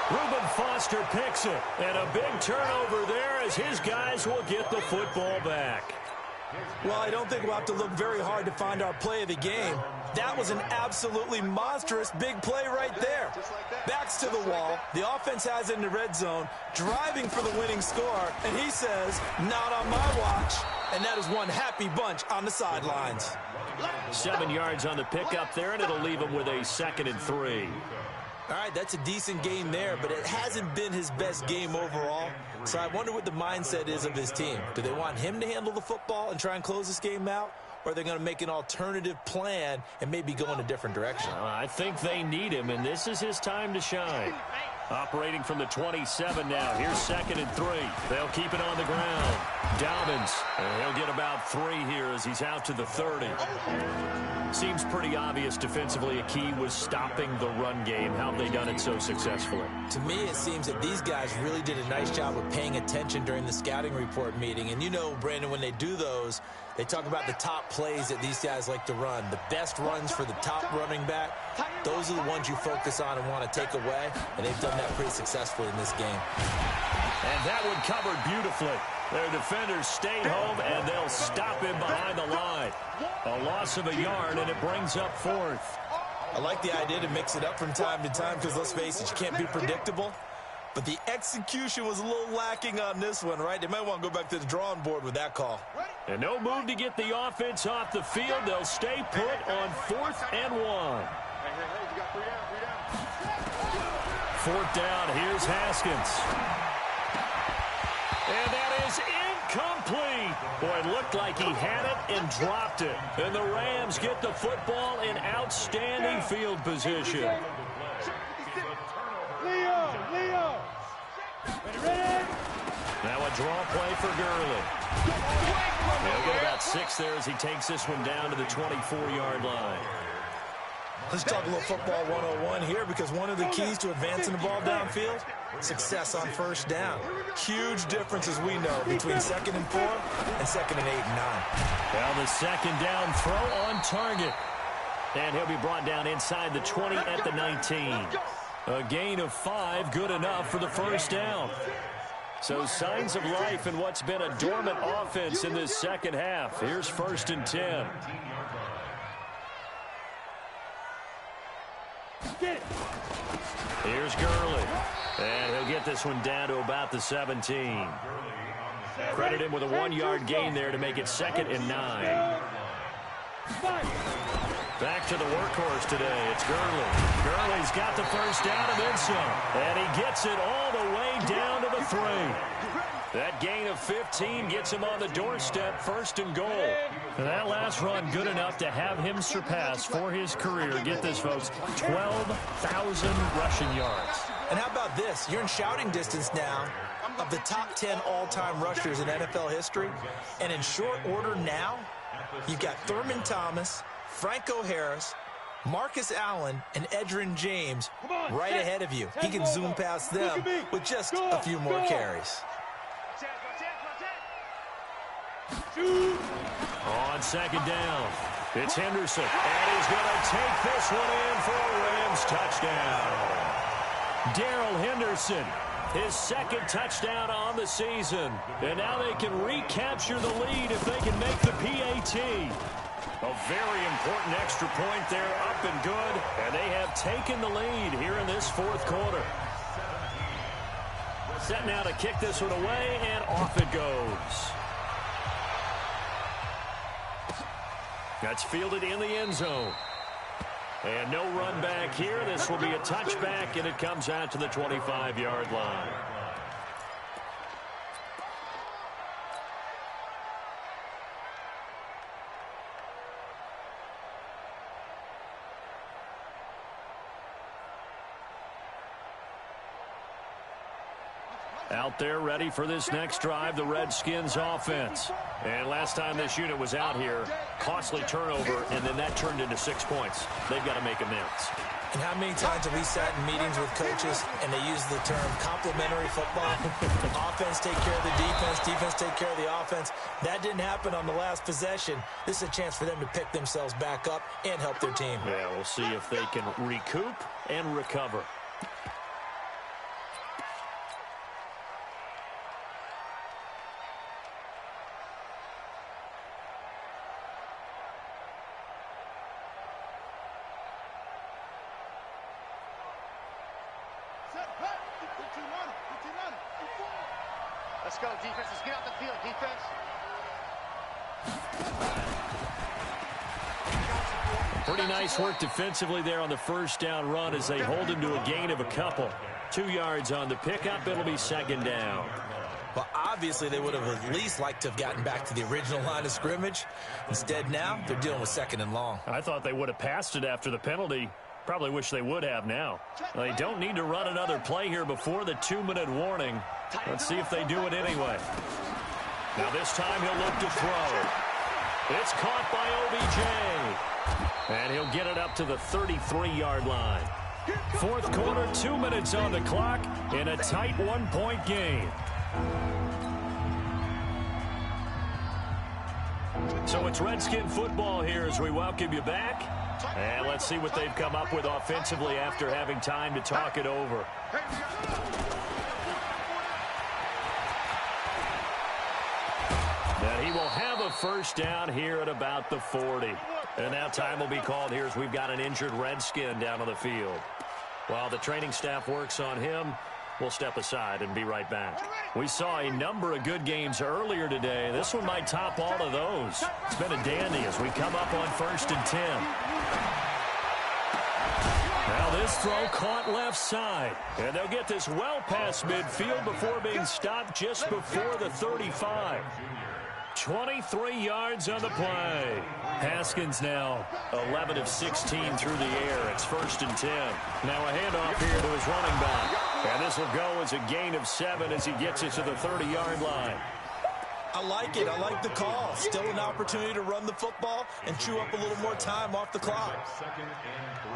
C: Reuben Foster picks it. And a big turnover there as his guys will get the football back.
D: Well, I don't think we'll have to look very hard to find our play of the game. That was an absolutely monstrous big play right there. Backs to the wall. The offense has it in the red zone, driving for the winning score. And he says, not on my watch. And that is one happy bunch on the sidelines.
C: 7 yards on the pickup there, and it'll leave him with a 2nd and 3.
D: All right, that's a decent game there, but it hasn't been his best game overall. So I wonder what the mindset is of his team. Do they want him to handle the football and try and close this game out? Or are they going to make an alternative plan and maybe go in a different direction?
C: I think they need him, and this is his time to shine. Operating from the 27 now. Here's 2nd and 3. They'll keep it on the ground. Dobbins, and he'll get about 3 here as he's out to the 30. Seems pretty obvious defensively a key was stopping the run game. How have they done it so successfully?
D: To me, it seems that these guys really did a nice job of paying attention during the scouting report meeting. And you know, Brandon, when they do those, they talk about the top plays that these guys like to run. The best runs for the top running back, those are the ones you focus on and want to take away. And they've done that pretty successfully in this game.
C: And that one covered beautifully. Their defenders stayed home, and they'll stop him behind the line. A loss of a yard, and it brings up 4th.
D: I like the idea to mix it up from time to time because, let's face it, you can't be predictable. But the execution was a little lacking on this one, right? They might want to go back to the drawing board with that call.
C: And no move to get the offense off the field. They'll stay put on 4th and 1.
B: Hey, you got 3 down.
C: 4th down, here's Haskins. And that is incomplete. Boy, it looked like he had it and dropped it. And the Rams get the football in outstanding field position.
E: Leo. Ready?
C: Now a draw play for Gurley. He'll get about 6 there as he takes this one down to the 24-yard line.
D: Let's talk a little football 101 here because one of the keys to advancing the ball downfield, success on 1st down. Huge difference, as we know, between 2nd and 4 and 2nd and 8 and 9.
C: Well, the 2nd down throw on target. And he'll be brought down inside the 20 at the 19. A gain of 5, good enough for the 1st down. So signs of life in what's been a dormant offense in this second half. Here's 1st and 10. Here's Gurley. And he'll get this one down to about the 17. Credit him with a 1-yard gain there to make it 2nd and 9. Back to the workhorse today. It's Gurley. Gurley's got the 1st down and then some. And he gets it all the way down to the 3. That gain of 15 gets him on the doorstep, 1st and goal. And that last run good enough to have him surpass for his career, get this, folks, 12,000 rushing yards.
D: And how about this? You're in shouting distance now of the top 10 all-time rushers in NFL history. And in short order now, you've got Thurman Thomas, Franco Harris, Marcus Allen, and Edgerrin James right ahead of you. He can zoom past them with just a few more carries.
C: On 2nd down, it's Henderson, and he's going to take this one in for a Rams touchdown. Darrell Henderson, his 2nd touchdown on the season, and now they can recapture the lead if they can make the PAT. A very important extra point there, up and good, and they have taken the lead here in this 4th quarter. Set now to kick this one away, and off it goes. That's fielded in the end zone. And no run back here. This will be a touchback, and it comes out to the 25-yard line. Out there ready for this next drive, the Redskins offense. And last time this unit was out here, costly turnover, and then that turned into 6 points. They've got to make amends.
D: And how many times have we sat in meetings with coaches and they use the term complementary football? Offense take care of the defense, defense take care of the offense. That didn't happen on the last possession. This is a chance for them to pick themselves back up and help their team.
C: Yeah, we'll see if they can recoup and recover.
G: Let's go, defense. Let's get out the field, defense.
C: Pretty nice work defensively there on the 1st down run as they hold him to a gain of a couple. 2 yards on the pickup. It'll be 2nd down.
D: Well, obviously, they would have at least liked to have gotten back to the original line of scrimmage. Instead, now, they're dealing with 2nd and long.
C: I thought they would have passed it after the penalty. Probably wish they would have now. They don't need to run another play here before the 2-minute warning. Let's see if they do it anyway. Now this time he'll look to throw. It's caught by OBJ. And he'll get it up to the 33-yard line. 4th quarter, 2 minutes on the clock in a tight 1-point game. So it's Redskin football here as we welcome you back. And let's see what they've come up with offensively after having time to talk it over. And he will have a 1st down here at about the 40. And now time will be called here as we've got an injured Redskin down on the field. While the training staff works on him, we'll step aside and be right back. We saw a number of good games earlier today. This one might top all of those. It's been a dandy as we come up on 1st and 10. Now this throw caught left side. And they'll get this well past midfield before being stopped just before the 35. 23 yards on the play. Haskins now 11 of 16 through the air. It's 1st and 10. Now a handoff here to his running back. And this will go as a gain of 7 as he gets it to the 30-yard line.
D: I like it. I like the call. Still an opportunity to run the football and chew up a little more time off the clock.
F: 2nd and 3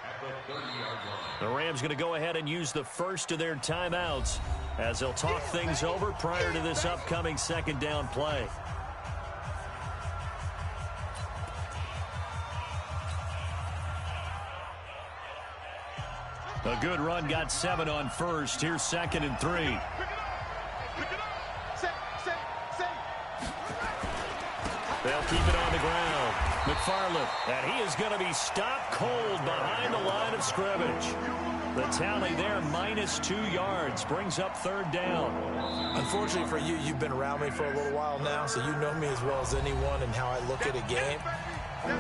F: at the 30-yard line.
C: The Rams going to go ahead and use the first of their timeouts as they'll talk things over prior to this upcoming 2nd down play. A good run, got 7 on 1st. Here's 2nd and 3. They'll keep it on the ground. McFarland, and he is going to be stopped cold behind the line of scrimmage. The tally there, -2 yards, brings up 3rd down.
D: Unfortunately for you, you've been around me for a little while now, so you know me as well as anyone and how I look at a game.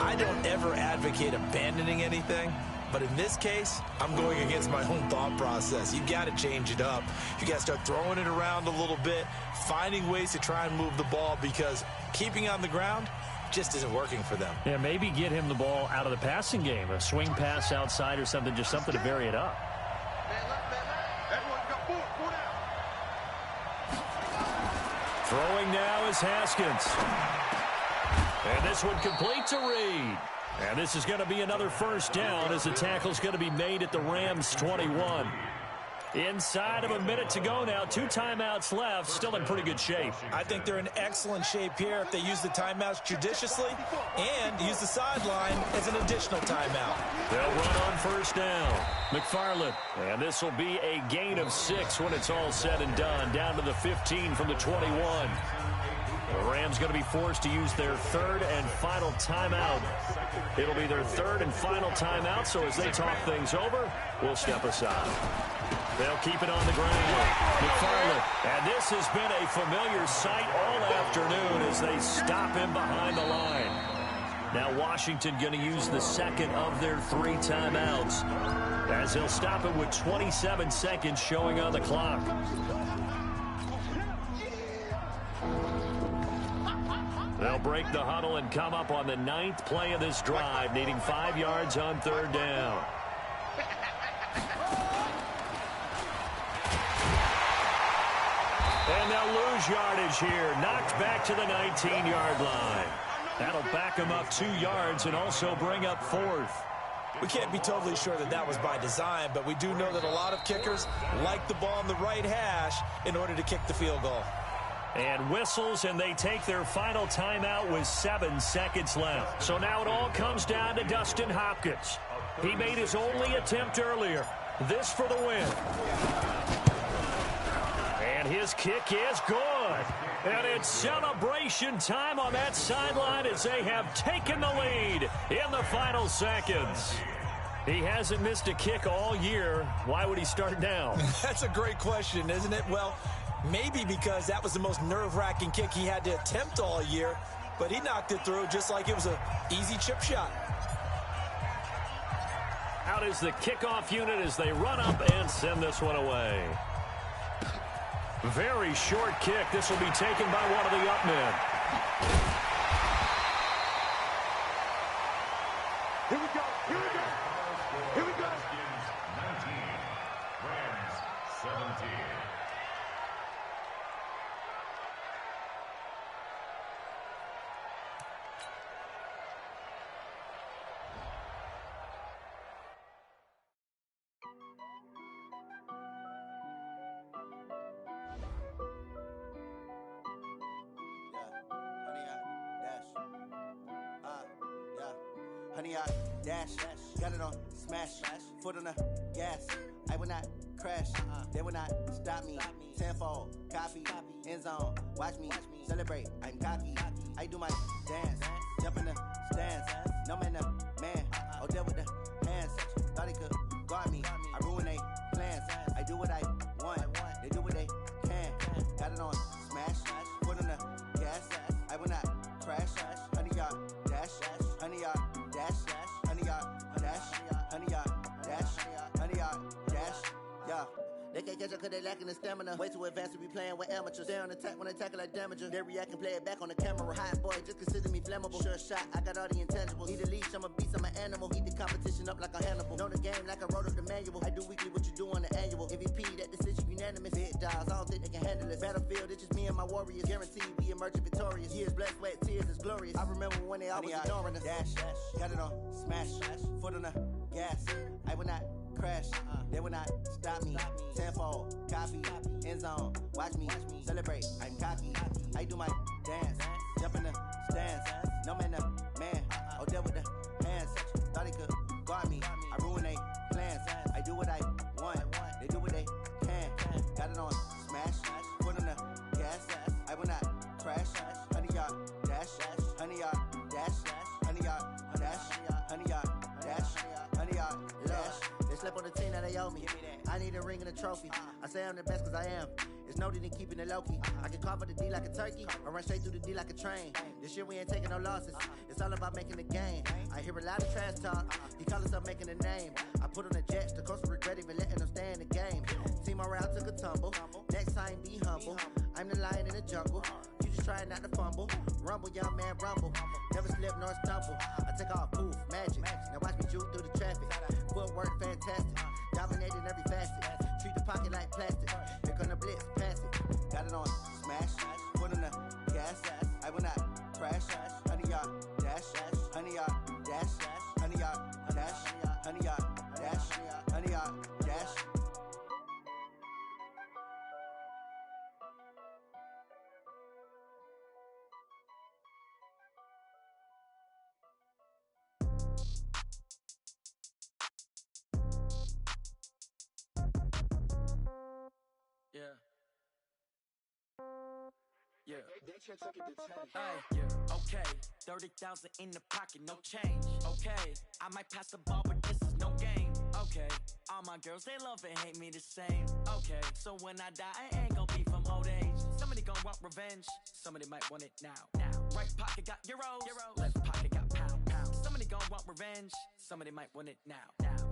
D: I don't ever advocate abandoning anything. But in this case, I'm going against my own thought process. You got to change it up. You got to start throwing it around a little bit, finding ways to try and move the ball, because keeping on the ground just isn't working for them.
C: Yeah, maybe get him the ball out of the passing game, a swing pass outside or something, just something to vary it up. Throwing now is Haskins. And this one complete to Reed. And this is going to be another first down as the tackle's going to be made at the Rams' 21. Inside of a minute to go now. 2 timeouts left. Still in pretty good shape.
D: I think they're in excellent shape here if they use the timeouts judiciously and use the sideline as an additional timeout.
C: They'll run on first down. McFarland. And this will be a gain of 6 when it's all said and done. Down to the 15 from the 21. The Rams going to be forced to use their 3rd and final timeout. It'll be their 3rd and final timeout, so as they talk things over, we'll step aside. They'll keep it on the ground. McFarland. And this has been a familiar sight all afternoon as they stop him behind the line. Now Washington going to use the 2nd of their 3 timeouts as they'll stop it with 27 seconds showing on the clock. They'll break the huddle and come up on the 9th play of this drive, needing 5 yards on 3rd down. And they'll lose yardage here. Knocked back to the 19-yard line. That'll back them up 2 yards and also bring up 4th.
D: We can't be totally sure that that was by design, but we do know that a lot of kickers like the ball on the right hash in order to kick the field goal.
C: And whistles, and they take their final timeout with 7 seconds left. So now it all comes down to Dustin Hopkins. He made his only attempt earlier. This for the win. And his kick is good. And it's celebration time on that sideline as they have taken the lead in the final seconds. He hasn't missed a kick all year. Why would he start now?
D: That's a great question, isn't it? Well, maybe because that was the most nerve-wracking kick he had to attempt all year, but he knocked it through just like it was an easy chip shot.
C: Out is the kickoff unit as they run up and send this one away. Very short kick. This will be taken by one of the up men.
B: Here we go. Here we go. Here we go.
F: 19, Rams 17.
H: Honey, I dash, got it on smash, foot on the gas. I will not crash, they will not stop me. Tenfold, copy, end zone, watch me celebrate. I'm cocky, I do my dance, jump in the stands. No man, man, oh, deal with the hands. Thought he could guard me, I ruin they plans. I do what I want, they do what they can. Got it on smash, foot on the gas. I will not crash, honey, y'all dash, honey, y'all dash, honey, y'all dash, honey, y'all dash, honey, y'all dash, yeah. They can't catch up cause they lacking the stamina. Way too advanced to be playing with amateurs. Stay on attack when I tackle like damager. They react and play it back on the camera. Hot boy, just consider me flammable. Sure shot, I got all the intangibles. Need a leash, I'm a beast, I'm an animal. Heat the competition up like a Hannibal. Know the game like I wrote up the manual. I do weekly what you do on the annual. MVP, that decision unanimous. Big dogs, I don't think they can handle it. Battlefield, it's just me and my warriors. Guaranteed we emerging victorious. Years, blood, sweat, tears, it's glorious. I remember when they always ignoring us. Dash, got it on smash, foot on the gas. I will not crash, they will not stop me. Tenfold, copy, end zone, watch me celebrate. I'm cocky, I do my dance, jump in the stands. No man, man, oh, deal with the hands. Thought he could guard me, I ruin they plans. I do what I want, they do what they can. Got it on smash, foot on the gas. I will not crash, honey, y'all dash, honey, y'all dash, honey, y'all dash, honey, y'all dash, honey, y'all dash. They slept on the team that they owe me. I need a ring and a trophy. I say I'm the best cause I am. It's no need in keeping it low-key. I can carve up the D like a turkey or run straight through the D like a train. This year we ain't taking no losses. It's It's all about making the game. I hear a lot of trash talk. He call himself making a name. I put on the jets, the coast regret even letting them stay in the game. See my route took a tumble. Next time be humble. I'm the lion in the jungle. You just trying not to fumble. Rumble, young man, rumble. Never slip nor stumble. I take off, poof, magic. Now watch me juke through the traffic. Footwork fantastic. Dominating every facet. Treat the pocket like plastic. Here come the blitz, pass it. Got it on smash. Foot on the gas. I will not crash. 100 yard dash. 100 yard dash. 100 yard dash. 100 yard dash. 100 yard dash.
I: Yeah. Yeah. Okay. 30,000 in the pocket, no change. Okay. I might pass the ball, but this is no game. Okay. All my girls, they love and hate me the same. Okay. So when I die, I ain't gonna be from old age. Somebody gonna want revenge. Somebody might want it now. Right pocket got euros. Left pocket got pound. Somebody gonna want revenge. Somebody might want it now.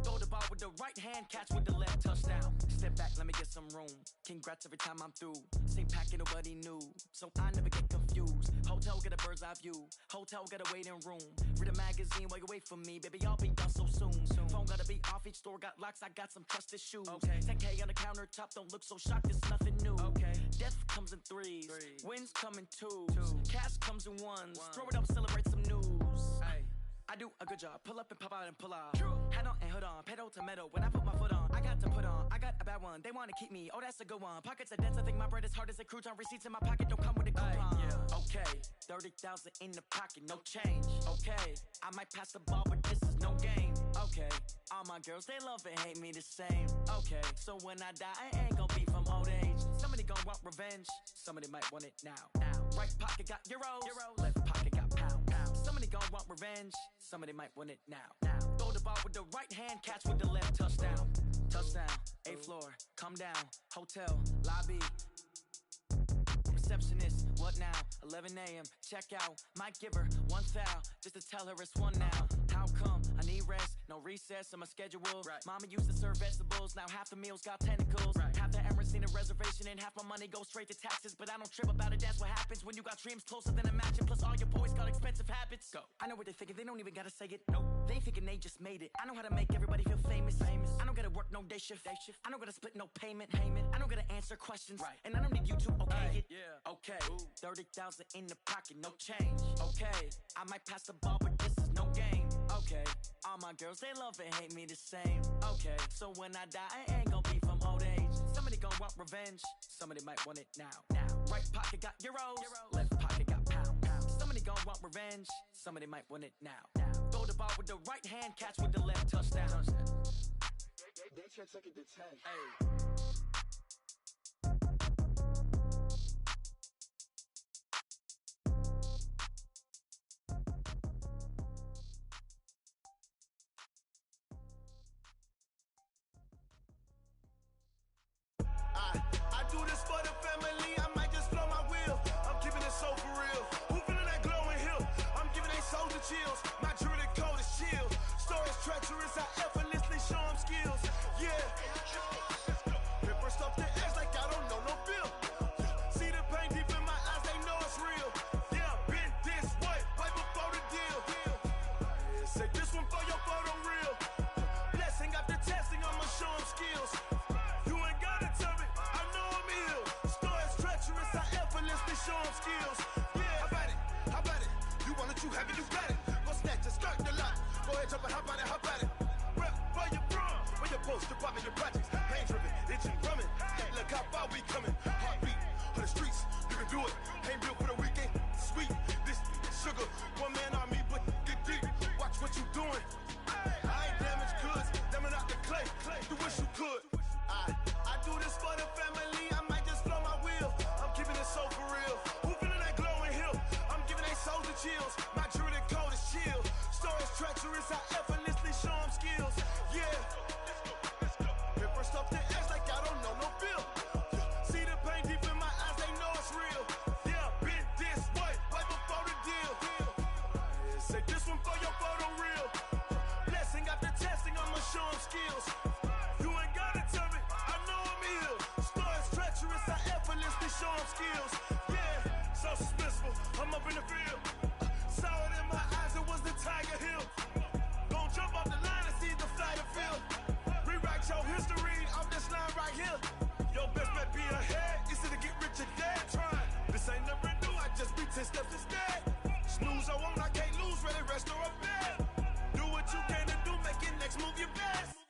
I: Throw the ball with the right hand, catch with the left, touchdown. Step back, let me get some room. Congrats every time I'm through. Same packet, nobody knew, so I never get confused. Hotel get a bird's eye view. Hotel get a waiting room. Read a magazine while you wait for me, baby. I'll be done so soon. Phone gotta be off. Each store got locks. I got some trusted shoes. Okay. 10K on the countertop. Don't look so shocked. It's nothing new. Okay. Death comes in threes. Wins come in twos. Cash comes in ones. Throw it up, celebrate some news. Ay. I do a good job. Pull up and pop out and pull off. Hat on and hood on. Pedal to metal. When I put my foot on, I got to put on. I got a bad one. They want to keep me. Oh, that's a good one. Pockets are dense. I think my bread is hard as a crouton. Receipts in my pocket don't come with a coupon. Yeah. Okay. 30,000 in the pocket. No change. Okay. I might pass the ball, but this is no game. Okay. All my girls, they love and hate me the same. Okay. So when I die, I ain't gonna be from old age. Somebody gonna want revenge. Somebody might want it now. Right pocket got euros. Left pocket got pound. Somebody gonna want revenge. Somebody might want it now. Throw the ball with the right hand, catch with the left, touchdown. Touchdown, 8th floor, come down, hotel, lobby. Receptionist, what now? 11 a.m., check out. Might give her one foul, just to tell her it's one now. How come? I need rest, no recess on my schedule. Right. Mama used to serve vegetables, now half the meals got tentacles. Right. Half the Emirates need a reservation and half my money goes straight to taxes. But I don't trip about it, that's what happens when you got dreams closer than a match. And plus all your boys got expensive habits. Go. I know what they're thinking, they don't even gotta say it. Nope. They thinking they just made it. I know how to make everybody feel famous. I don't gotta work no day shift. I don't gotta split no payment. I don't gotta answer questions. Right. And I don't need you to okay it. Yeah. Okay. 30,000 in the pocket, no change. Okay. I might pass the ball, but this is no game. Okay. All my girls, they love and hate me the same. Okay. So when I die, I ain't gonna be from old age. Somebody gonna want revenge. Somebody might want it now. Right pocket got euros. Left pocket got pound. Somebody gonna want revenge. Somebody might want it now. Throw the ball with the right hand, catch with the left, touchdown.
J: They check it to 10.
I: Hey.
B: I do this for the family, I might just blow my wheel. I'm keeping it so for real. Who feeling that glowing hill? I'm giving they soldier chills. My jewelry coat is chill. Stories treacherous, I effortlessly show them skills. Yeah. Paper stuff the edge like I don't know no bill. See the pain deep in my eyes, they know it's real. Yeah, been this way, right before the deal. Say this one for your photo reel. Blessing after testing, I'ma show them skills. Show them skills. Yeah, how about it? You want it, you have it, you got it. Go snatch it, start the lot. Go ahead, jump it, how about it? Rep for your bro, for your post, your your projects. Pain driven, itching, drumming. Look how far we coming. Heartbeat on the streets, you can do it. Ain't built for the weekend. Sweet, this sugar, one man army, but get deep. Watch what you doing. I ain't damaged goods, damn it out the clay. You wish you could. I do this for the family. I might just blow my wheel. I'm keeping it so for real. Who feeling that glowing hill? I'm giving they soldier chills. My jewelry coat is chill. Stories treacherous, I effortlessly show them skills. Yeah. Paper stuff the edge like I don't know no bill. See the pain deep in my eyes, they know it's real. Yeah, been this way, right before the deal. say this one for your photo reel. Blessing after testing, I'ma show them skills. You ain't gotta tell me, I know I'm ill. Stories treacherous, I effortlessly show them skills. Yeah, so suspenseful, I'm up in the field. Saw it in my eyes, it was the Tiger Hill. Gon' jump off the line and see the flight of field. Rewrite your history off this line right here. Your best bet be ahead, easy to get rich or dead trying. This ain't never new, I just be 10 steps instead. Snooze, I won't, I can't lose, ready, rest or a bed. Do what you can to do, make your next move your best.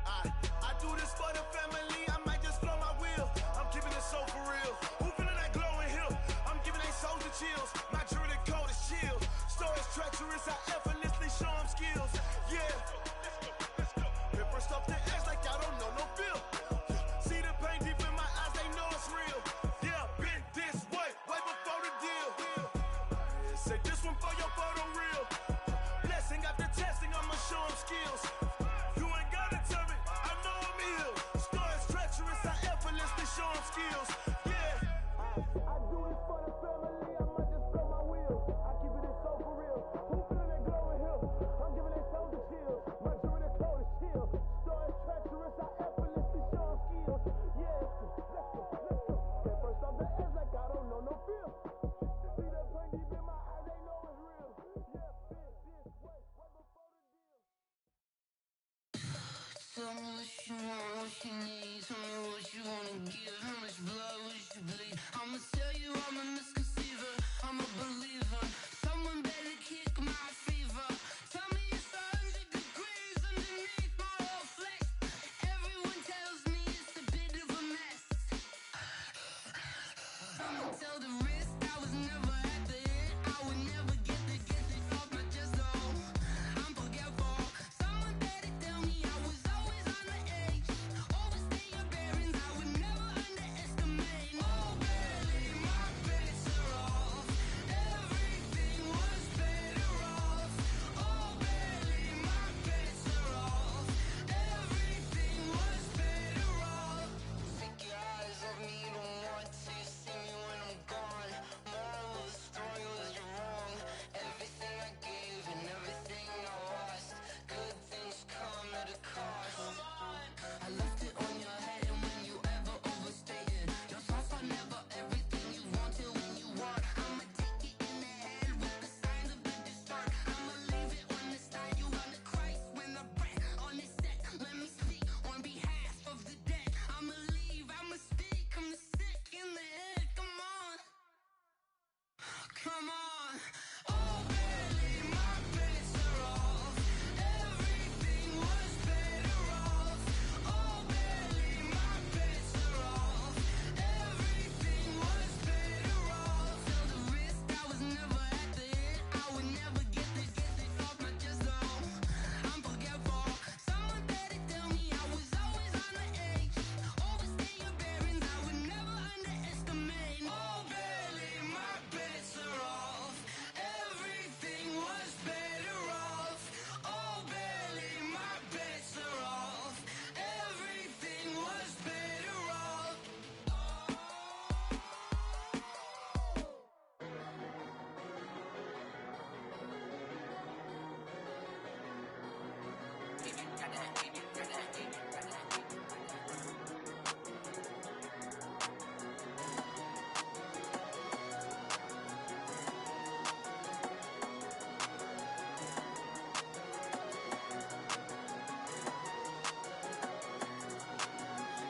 B: I do this for the family, I might just flow my wheel. I'm keeping it so for real. Who feeling that glowing hill? I'm giving they soldier chills. My jewelry code is chill. Stories treacherous, I effortlessly show them skills. Yeah. Hit first off the edge like y'all don't know no feel. See the pain deep in my eyes, they know it's real. Yeah, been this way before the deal. Say this one for your photo reel. Blessing after testing, I'ma show them skills. You ain't gotta tell me, I know I'm ill. Stories treacherous, I effortlessly show them skills. Yeah. I do this for the family, I might just blow my wheel. I keep it so for real. Who feeling that glowing hill? I'm giving they soldier chills. My jewelry code is chill. Stories treacherous, I effortlessly show them skills. Yeah. Let's go. Get first off the edge like I don't know no feel. See the pain deep in my eyes, they know it's real. Yeah, been this way before the deal.
K: Tell me what you want, what you need. Tell me what you wanna give. How much blood would you bleed? I'ma tell you I'm a misconceiver. I'm a believer. Someone better kick my fever. Tell me it's 100 degrees underneath my whole flesh. Everyone tells me it's a bit of a mess. I'ma tell the risk I was never at the end. I would never get it off my chest though. I'm forgetful. Someone better tell me I was always on the edge. Overstay your bearings, I would never underestimate. Oh baby, my bets are off. Everything was better off. Oh baby, my bets are off. Everything was better off. Take your eyes off me, you don't want to see me when I'm gone. Moral of the story was you're wrong. Everything I gave and everything I lost. Good things come at a cost. I left it on your head, and when you ever overstated, your thoughts are never everything you wanted when you want. I'ma take it in the head with the signs of the distort. I'ma leave it on the side. You on the Christ when I breath on this set. Let me speak on behalf of the dead. I'ma leave, I'ma speak. I'm the sick in the head. Come on. Come on. Oh baby, my bets are off. Everything was better off. Oh baby, my bets are off. Everything was better off. Tell the risk I was never at the end. I would never get it off my chest though. I'm forgetful. Someone better tell me I was always on the edge. Overstay your bearings, I would never underestimate. Oh baby, my bets are off. Everything was better off. Oh baby, my bets are off. Everything was better off.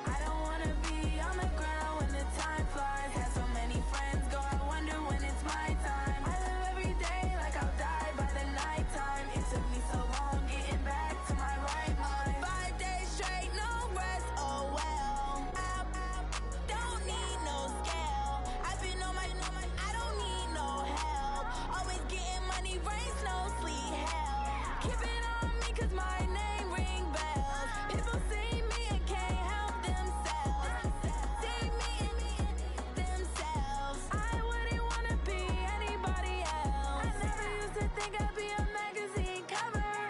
L: I don't wanna be on the ground when the time flies. Had so many friends go, I wonder when it's my time. I live every day like I'll die by the nighttime. It took me so long getting back to my right mind. 5 days straight, no rest, oh well. I don't need no scale. I've been on my, I don't need no help. Always getting money, rain, snow, sleet, hell. Keep it on me 'cause my name ring bells. People see me and can't help themselves. See me and themselves. I wouldn't wanna be anybody else. I never used to think I'd be a magazine cover.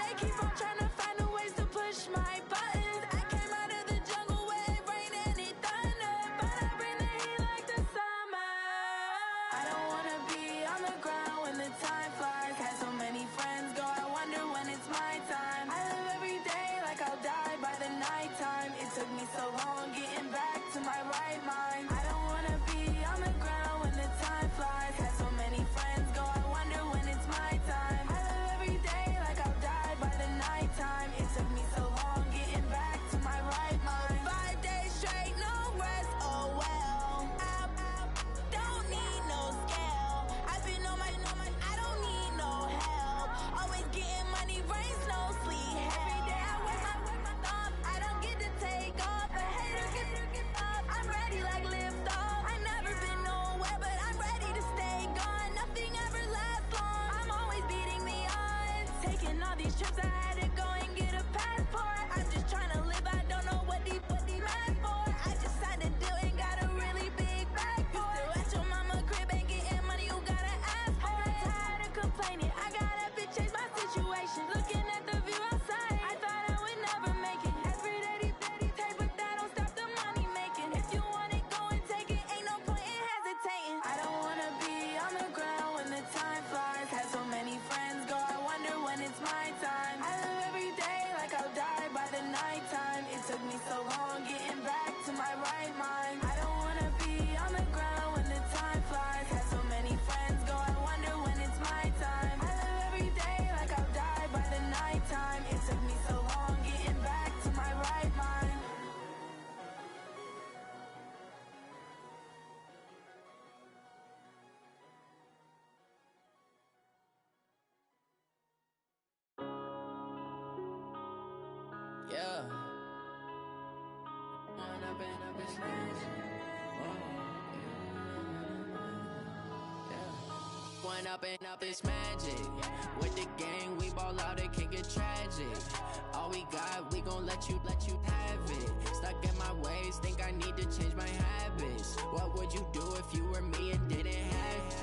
L: rain, snow, sleet. Every day I work my thumb. I don't get to take off. A hater get off. I'm ready like lift off. I never been nowhere, but I'm ready to stay gone. Nothing ever lasts long. I'm always beating the odds. Taking all these trips, I had to go and get a passport. I'm just trying to live. I don't know what the mad for. I just signed a deal and got a really big bag for it. You still at your mama crib and getting money, you gotta ask for it. I'm tired of complaining. I gotta bitch change my situation. Looking at the view outside, I thought I would never make it. Every day they take, but that don't stop the money making. If you want it, go and take it. Ain't no point in hesitating. I don't wanna be on the ground when the time flies. Had so many friends go, I wonder when it's my time. I live every day like I'll die by the nighttime. It took me so long getting back to my right mind. I don't wanna be on the ground when the time flies. Had so many friends go, I wonder when it's my time. I live every day like I'll die by the nighttime. It took me so long getting back to my right mind.
I: Yeah. When I've been up this When up this magic. With the gang, we ball out, it can get tragic. All we got, we gon' let you have it. Stuck in my ways, think I need to change my habits. What would you do if you were me and didn't have it?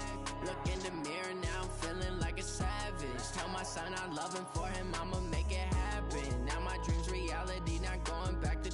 I: Look in the mirror now, I'm feeling like a savage. Tell my son I love him, for him I'ma make it happen. Now my dream's reality, not going back to.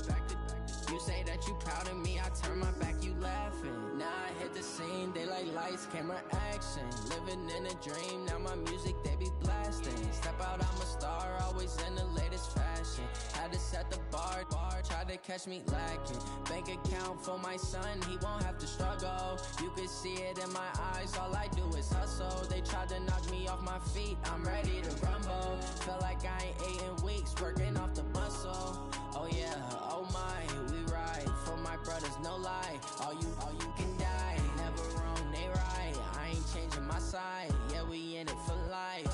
I: You say that you proud of me, I turn my back, you laughing. Now I hit the scene, daylight lights, camera action. Living in a dream, now my music they be blasting. Step out, I'm a star, always in the latest fashion. Had to set the bar, try to catch me lacking. Bank account for my son, he won't have to struggle. You can see it in my eyes, all I do is hustle. They tried to knock me off my feet, I'm ready to rumble. Feel like I ain't ate in weeks, working off the muscle. Oh yeah, oh my, we ride for my brothers, no lie. All you can die, never wrong, they right. I ain't changing my side, yeah, we in it for life.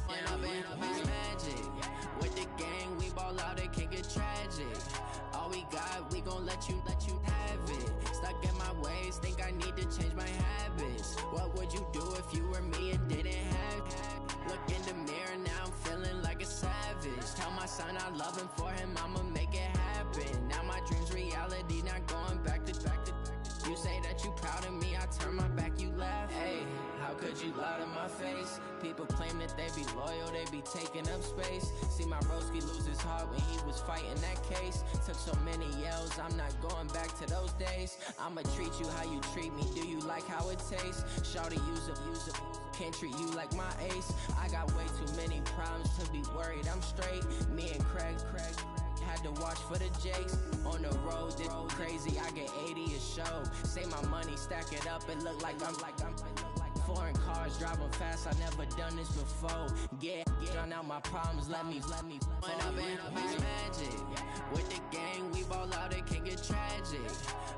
I: When I've been up this magic. With the gang, we ball out, it can get tragic. All we got, we gon' let you have it. Stuck in my ways, think I need to change my habits. What would you do if you were me and didn't have it? Look in the mirror now, I'm feeling like a savage. Tell my son I love him, for him I'ma make it happen. Now my dream's reality, not going back to. You say that you proud of me, I turn my back, you laugh. Hey, how could you lie to my face? People claim that they be loyal, they be taking up space. See my broski lose his heart when he was fighting that case. Took so many yells, I'm not going back to those days. I'ma treat you how you treat me, do you like how it tastes? Shawty, use up, can't treat you like my ace. I got way too many problems to be worried, I'm straight. Me and Craig had to watch for the Jakes. On the road, this crazy, I get 80 a show. Say my money, stack it up, it look like I'm foreign cars, driving fast, I never done this before. Get drown out my problems, let me When I've been up this magic. With the gang, we ball out, it can get tragic.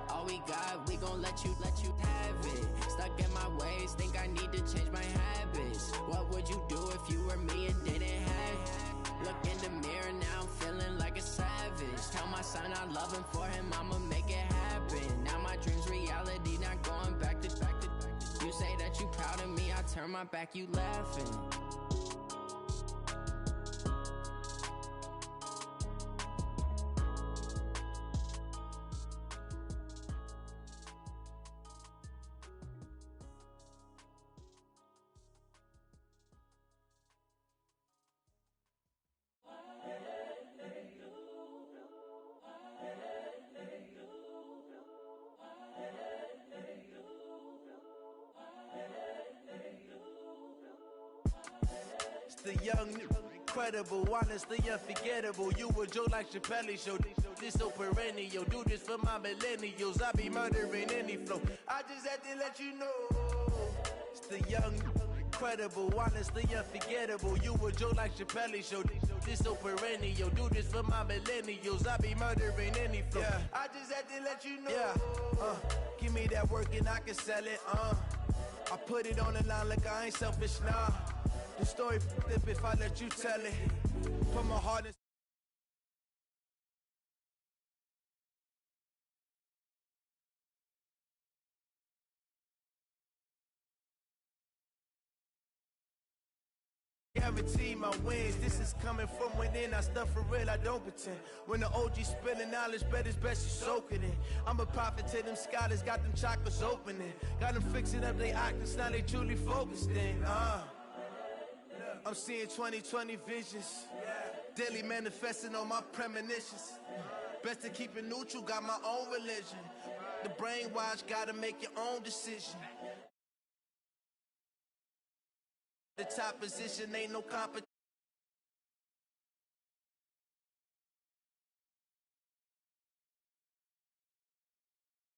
I: All we got, we gon' let you have it. Stuck in my ways, think I need to change my habits. What would you do if you were me and didn't have it? Look in the mirror now, I'm feeling like a savage. Tell my son I love him, for him I'ma make it happen. Now my dream's reality, not going back to. You say that you proud of me, I turn my back, you laughing.
B: The young, incredible, honestly unforgettable. You a joke like Chappelle Show. This so perennial. Do this for my millennials. I be murdering any flow. I just had to let you know. It's the young, incredible, honestly unforgettable. You a joke like Chappelle Show. This so perennial. Do this for my millennials. I be murdering any flow. Yeah. I just had to let you know. Yeah. Give me that work and I can sell it. I put it on the line like I ain't selfish, nah. The story flip if I let you tell it. Put my heart in. Guarantee my wins. This is coming from within. I stuff for real, I don't pretend. When the OG spilling knowledge, bet it's best you soak it in. I'm a prophet to them scholars, got them chakras opening. Got them fixing up their octaves, now they truly focused in. I'm seeing 2020 visions. Daily manifesting on my premonitions. Best to keep it neutral, got my own religion. The brainwash, gotta make your own decision. The top position ain't no competition.